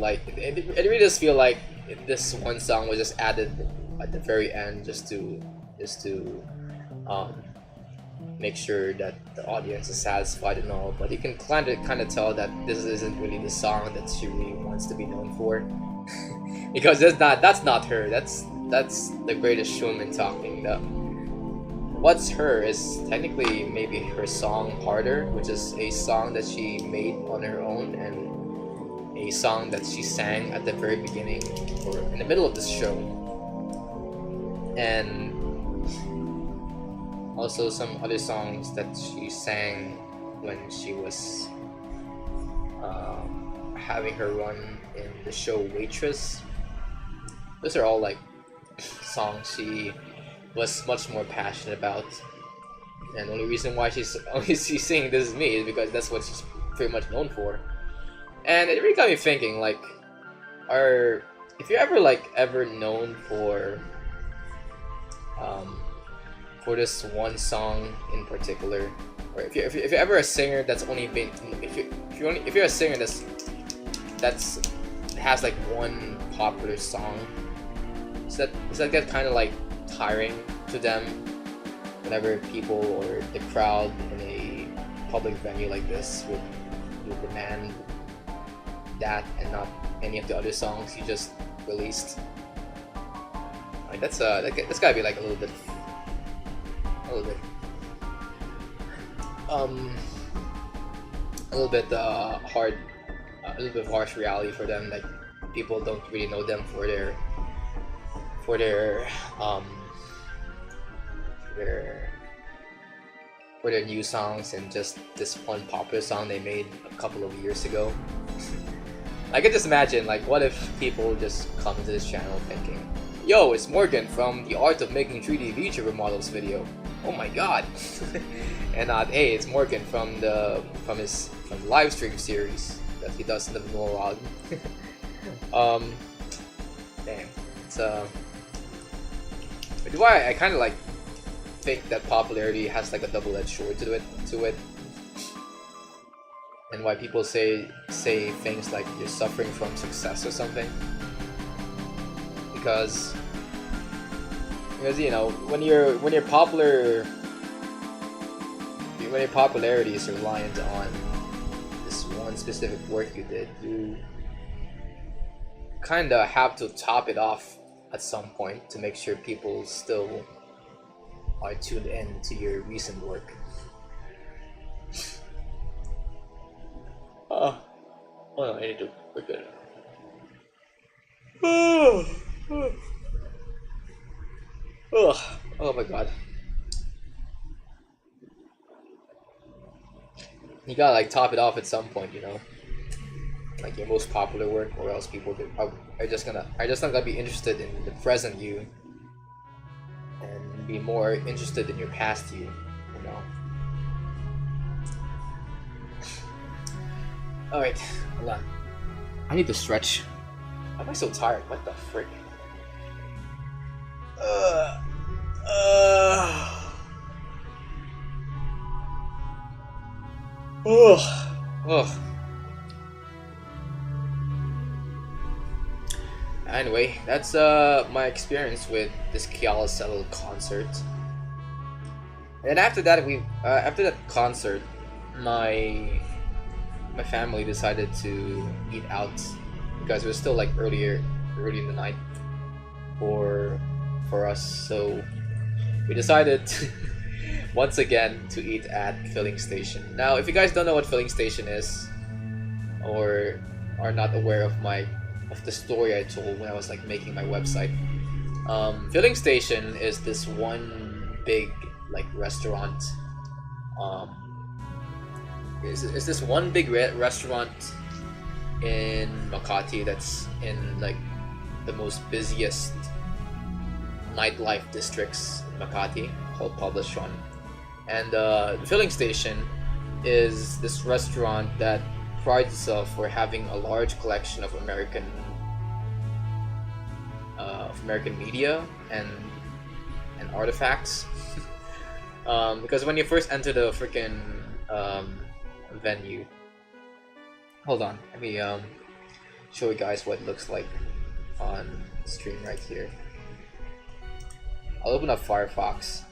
like this one song was just added at the very end just to make sure that the audience is satisfied and all. But you can kind of tell that this isn't really the song that she really wants to be known for. Because that's not her. That's The Greatest Showman talking. What's Her is technically maybe her song Harder, which is a song that she made on her own and a song that she sang at the very beginning or in the middle of this show. And also some other songs that she sang when she was having her run in the show Waitress. Those are all like songs she was much more passionate about, and the only reason why she's singing This Is Me is because that's what she's pretty much known for. And it really got me thinking, like, if you're ever known for this one song in particular, or if you're ever a singer that's only been if you're a singer that's has like one popular song, does that get kind of like tiring to them whenever people or the crowd in a public venue like this would demand that and not any of the other songs you just released? Like that's gotta be like a little bit hard, a little bit harsh reality for them. Like, people don't really know them for their new songs and just this one popular song they made a couple of years ago. I can just imagine, like, what if people just come to this channel thinking, yo, it's Morgan from the Art of Making 3D VTuber Models video. Oh my god. And not, hey, it's Morgan from the live stream series that he does in the vlog. Damn. It's which is why I kind of like think that popularity has like a double-edged sword to it, and why people say things like you're suffering from success or something, because you know, when your popularity is reliant on this one specific work you did, you kind of have to top it off at some point to make sure people still are tuned in to your recent work. Oh no, I need to look at it. Oh my god. You gotta like top it off at some point, you know, like your most popular work, or else people are just not gonna be interested in the present you and be more interested in your past you know. Alright, hold on. I need to stretch. Why am I so tired? What the frick? Anyway, that's my experience with this Kiala concert. And after that, after that concert, my family decided to eat out because it was still like early in the night for us. So we decided to, once again, to eat at Filling Station. Now, if you guys don't know what Filling Station is, or are not aware of the story I told when I was like making my website, Filling Station is this one big like restaurant. It's this one big restaurant in Makati that's in like the most busiest nightlife districts in Makati, called Poblacion. And the Filling Station is this restaurant that prides itself for having a large collection of American media and artifacts. Because when you first enter the freaking venue, hold on, let me show you guys what it looks like on stream right here. I'll open up Firefox.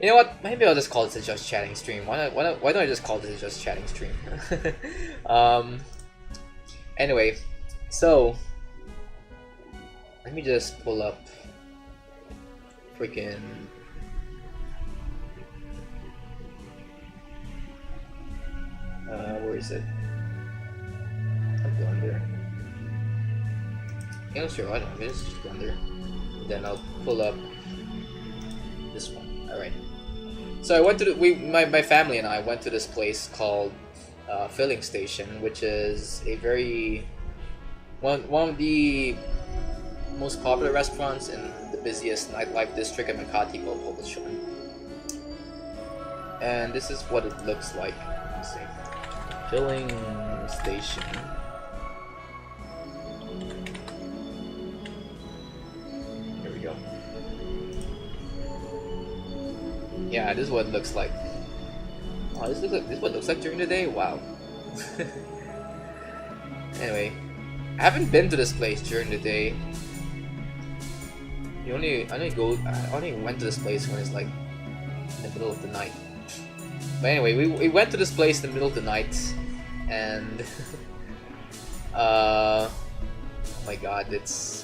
You know what? Maybe I'll just call this a just chatting stream. Why don't I just call this a just chatting stream? Anyway, so let me just pull up freaking Where is it? I'll go under. I'm not sure. I don't know. Let's just go under. Then I'll pull up this one. All right. So I went to my family and I went to this place called Filling Station, which is a very one of the most popular restaurants in the busiest nightlife district in Makati, Poblacion. And this is what it looks like. Let's see. Filling Station. Here we go. Yeah, this is what it looks like. Oh, this is what it looks like during the day? Wow. Anyway, I haven't been to this place during the day. I only went to this place when it's like in the middle of the night. But anyway, we went to this place in the middle of the night, and oh my god, it's,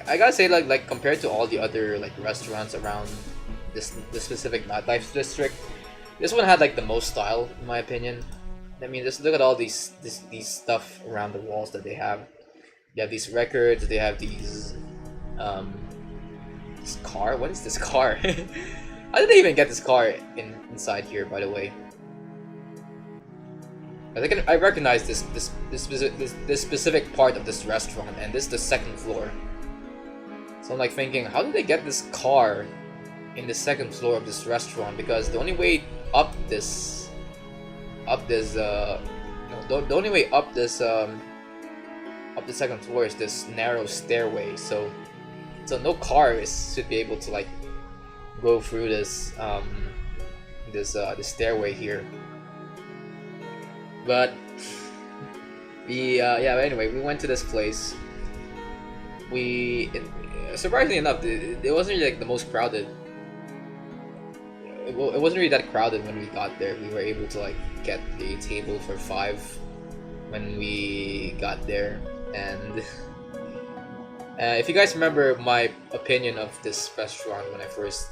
I gotta say, like compared to all the other like restaurants around this specific nightlife district, this one had like the most style in my opinion. I mean, just look at all these stuff around the walls that they have. They have these records. They have these this car. What is this car? How did they even get this car inside here? By the way, I recognize this specific part of this restaurant, and this is the second floor. So I'm like thinking, how did they get this car in the second floor of this restaurant? Because the only way up the only way up this up the second floor is this narrow stairway. So no car should be able to like go through this this stairway here. But yeah. But anyway, we went to this place. Surprisingly enough, it wasn't really like the most crowded. It wasn't really that crowded when we got there. We were able to like get a table for 5 when we got there. And if you guys remember my opinion of this restaurant when I first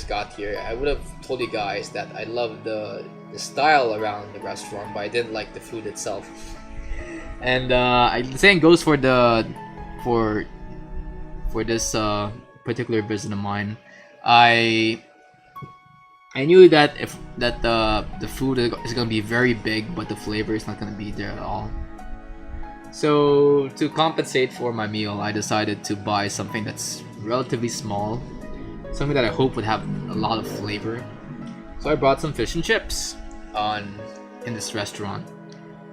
got here, I would have told you guys that I loved the style around the restaurant, but I didn't like the food itself. And the same goes for this particular visit of mine. I knew that the food is gonna be very big, but the flavor is not gonna be there at all. So to compensate for my meal, I decided to buy something that's relatively small, something that I hope would have a lot of flavor. So I brought some fish and chips in this restaurant.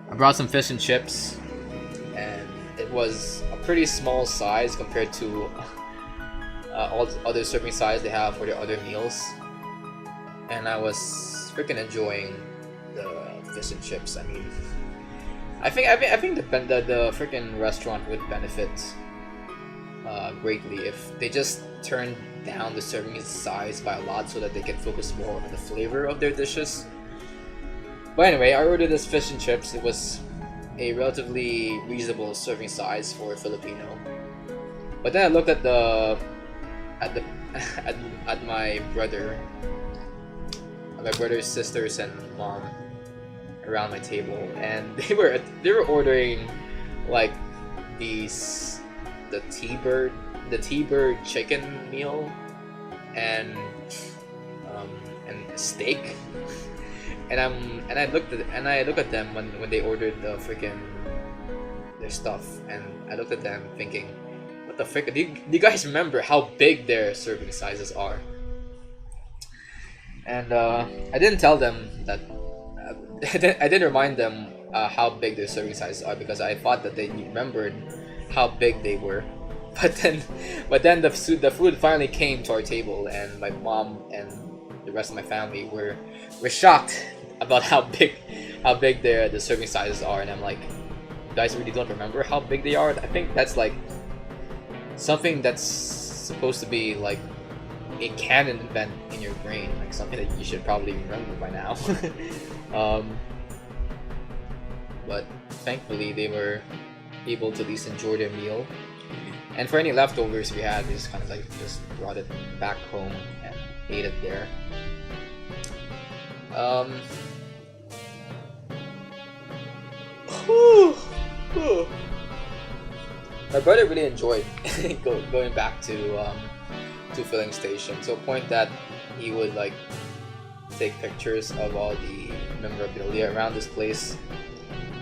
I brought some fish and chips, and it was a pretty small size compared to all the other serving size they have for their other meals. And I was freaking enjoying the fish and chips. I mean, I think the freaking restaurant would benefit greatly if they just turned down the serving size by a lot so that they can focus more on the flavor of their dishes. But anyway, I ordered this fish and chips. It was a relatively reasonable serving size for a Filipino. But then I looked at at my brother's sisters and mom around my table, and they were ordering like the T-bird chicken meal and steak. And I looked at them when they ordered their stuff, and I looked at them thinking, what the frick? Do you guys remember how big their serving sizes are? And I didn't tell them that. I didn't remind them how big their serving sizes are, because I thought that they remembered how big they were. But then the food finally came to our table, and my mom and the rest of my family were shocked about how big the serving sizes are. And I'm like, you guys really don't remember how big they are? I think that's like something that's supposed to be like a canon event in your brain, like something that you should probably remember by now. But thankfully they were able to at least enjoy their meal, and for any leftovers we had, we just kind of like just brought it back home and ate it there. Um. whew, whew. My brother really enjoyed going back to filling station, to a point that he would like take pictures of all the memorabilia around this place.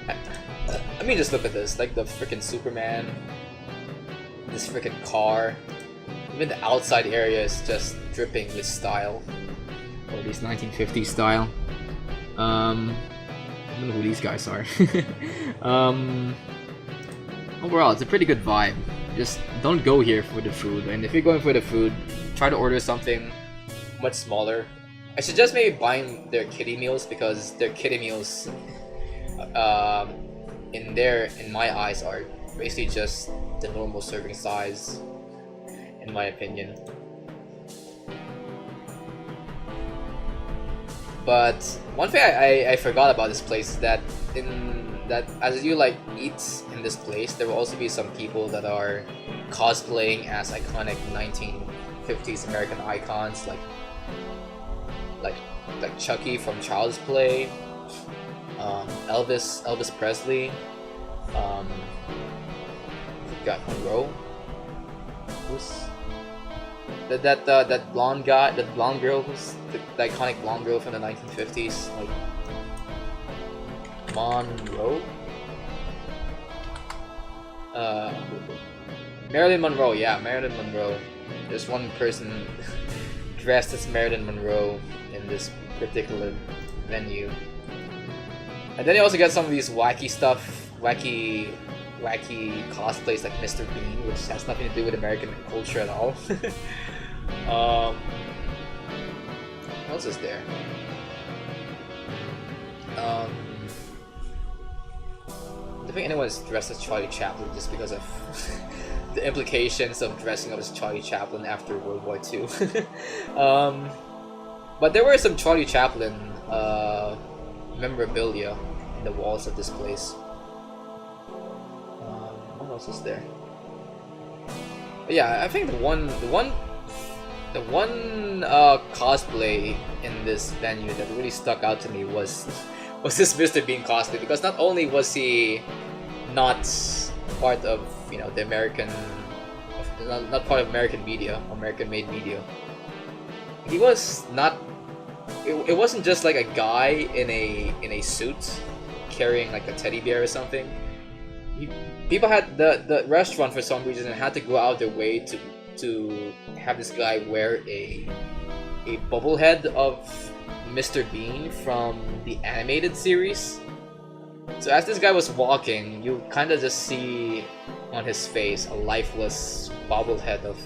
I mean, just look at this, like the freaking Superman, this freaking car. Even the outside area is just dripping with style, or at least 1950s style. I don't know who these guys are. Overall, it's a pretty good vibe. Just don't go here for the food, and if you're going for the food, try to order something much smaller. I suggest maybe buying their kiddie meals, because their kiddie meals, in my eyes, are basically just the normal serving size, in my opinion. But one thing I forgot about this place is that as you like eat in this place, there will also be some people that are cosplaying as iconic 1950s American icons, like Chucky from Child's Play, Elvis Presley, got Monroe. Who's that blonde guy, that blonde girl, who's the iconic blonde girl from the 1950s, like Monroe? Marilyn Monroe, yeah, Marilyn Monroe. There's one person dressed as Marilyn Monroe in this particular venue. And then you also get some of these wacky stuff, wacky cosplays like Mr. Bean, which has nothing to do with American culture at all. What else is there? I don't think anyone's dressed as Charlie Chaplin just because of the implications of dressing up as Charlie Chaplin after World War II. But there were some Charlie Chaplin memorabilia in the walls of this place. What else is there? But yeah, I think the one cosplay in this venue that really stuck out to me was this Mr. Bean cosplay, because not only was he not part of the American, not part of American media, American-made media, he was not. It wasn't just like a guy in a suit carrying like a teddy bear or something. People had the restaurant for some reason had to go out their way to have this guy wear a bobblehead of Mr. Bean from the animated series. So as this guy was walking, you kind of just see on his face a lifeless bobblehead of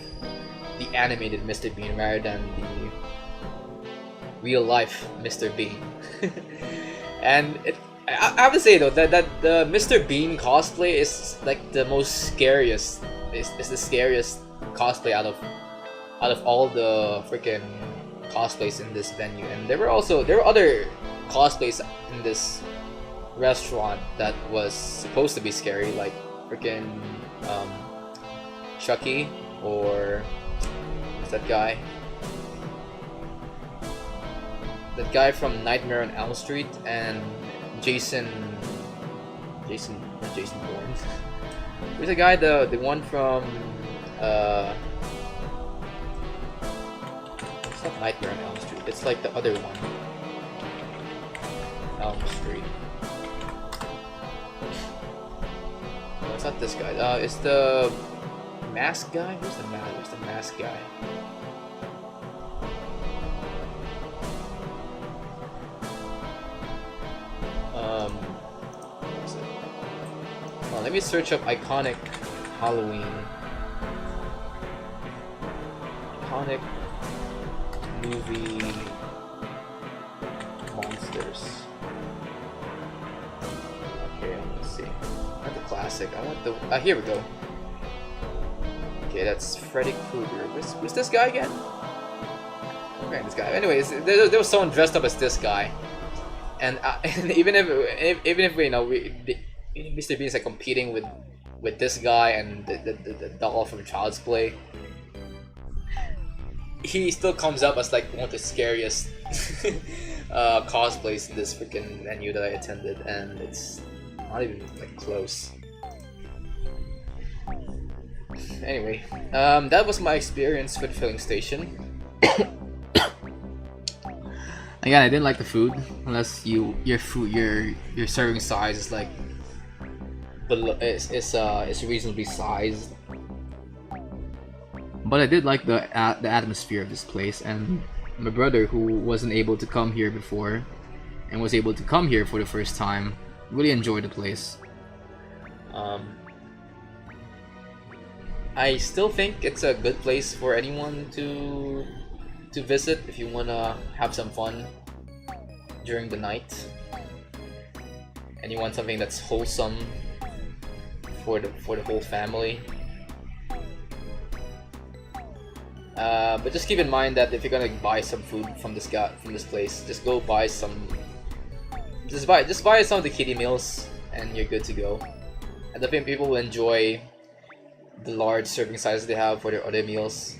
the animated Mr. Bean rather than the real life Mr. Bean. And I have to say though that the Mr. Bean cosplay is like the most scariest. Is the scariest cosplay out of all the freaking cosplays in this venue. And there were other cosplays in this restaurant that was supposed to be scary, like freaking Chucky, or what's that guy? That guy from Nightmare on Elm Street, and Jason Bourne. Who's the guy? The one from it's not Nightmare on Elm Street. It's like the other one. Elm Street. No, it's not this guy. It's the mask guy. Where's the mask guy? What is it? Well, let me search up iconic Halloween. Iconic movie monsters. Okay, let's see. Not the classic. I want the. Here we go. Okay, that's Freddy Krueger. Who's this guy again? Okay, this guy. Anyways, there was someone dressed up as this guy, and even if Mr. Bean is like competing with this guy and the doll from Child's Play, he still comes up as like one of the scariest cosplays in this freaking menu that I attended, and it's not even like close. Anyway, that was my experience with filling station. Again, I didn't like the food, unless your serving size is like below, is reasonably sized. But I did like the atmosphere of this place, and my brother, who wasn't able to come here before and was able to come here for the first time, really enjoyed the place. I still think it's a good place for anyone to visit if you wanna have some fun during the night and you want something that's wholesome for the whole family. But just keep in mind that if you're gonna buy some food from this place, just go buy some. Just buy some of the kiddie meals, and you're good to go. And I think people will enjoy the large serving sizes they have for their other meals,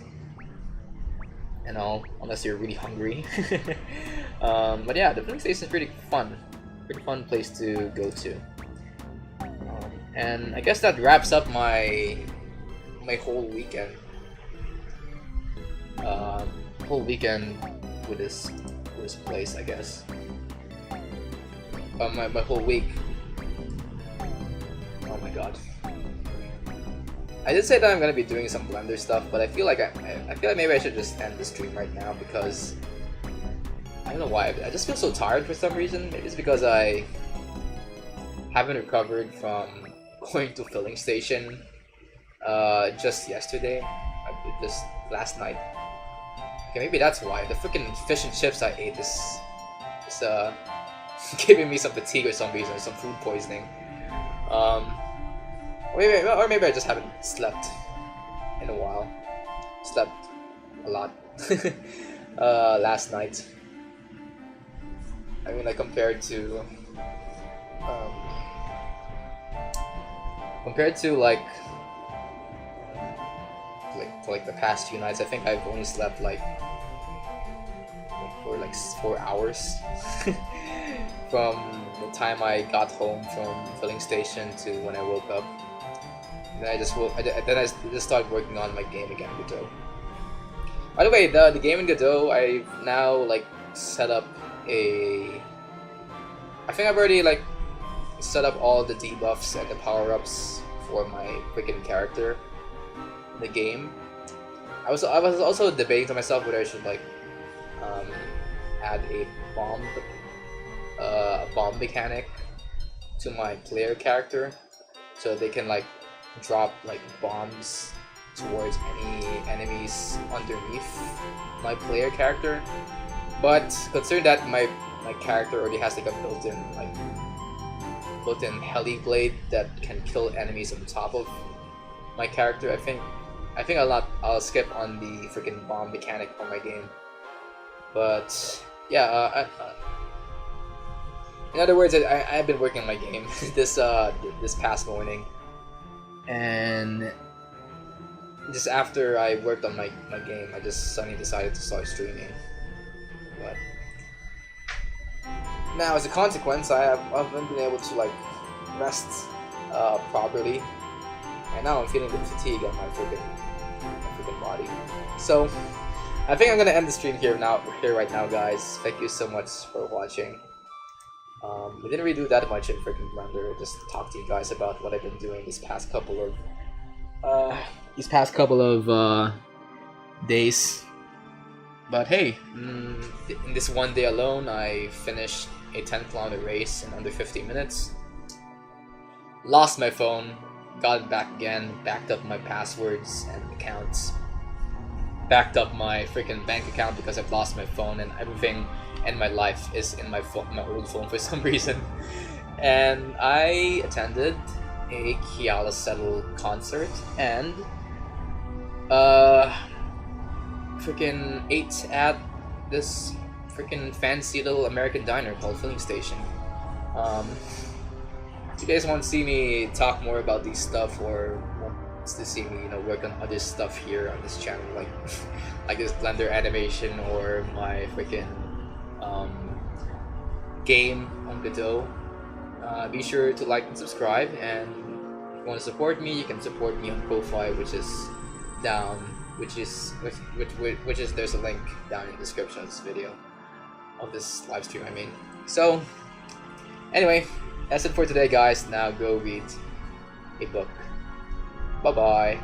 and all, unless you're really hungry. But yeah, the filling station is pretty fun place to go to. And I guess that wraps up my whole weekend. With this place, I guess. My whole week. Oh my god. I did say that I'm gonna be doing some Blender stuff, but I feel like maybe I should just end the stream right now, because I don't know why. I just feel so tired for some reason. Maybe it's because I haven't recovered from going to filling station just yesterday, just last night. Okay, maybe that's why. The freaking fish and chips I ate is giving me some fatigue or some reason, or some food poisoning. Or maybe I just haven't slept in a while. Slept a lot last night. I mean, like compared to like the past few nights, I think I've only slept like for like 4 hours from the time I got home from filling station to when I woke up. And then I just started working on my game again, Godot. By the way, the game in Godot, I've now like set up I think I've already like set up all the debuffs and the power-ups for my freaking character in the game. I was also debating to myself whether I should like add a bomb mechanic to my player character, so they can like drop like bombs towards any enemies underneath my player character. But considering that my character already has like a built-in heli blade that can kill enemies on top of my character, I think I'll skip on the freaking bomb mechanic for my game. But yeah, in other words, I've been working on my game this past morning, and just after I worked on my game, I just suddenly decided to start streaming. But now, as a consequence, I haven't been able to like rest properly, and now I'm feeling the fatigue on my freaking body. So I think I'm gonna end the stream here right now, guys. Thank you so much for watching. We didn't really do that much in freaking Blender. Just talk to you guys about what I've been doing these past couple of days. But hey, in this one day alone, I finished a 10-kilometer race in under 15 minutes. Lost my phone, got it back again, backed up my passwords and accounts, backed up my freaking bank account because I've lost my phone, and everything in my life is in my old phone for some reason. And I attended a Kiala Settle concert and freaking ate at this freaking fancy little American diner called Filling Station. If you guys want to see me talk more about these stuff, or want to see me, work on other stuff here on this channel, like this Blender animation or my freaking game on Godot. Be sure to like and subscribe, and if you want to support me, you can support me on Ko-Fi, which is down, which is there's a link down in the description of this video, of this live stream, I mean. So anyway, that's it for today, guys. Now go read a book. Bye bye.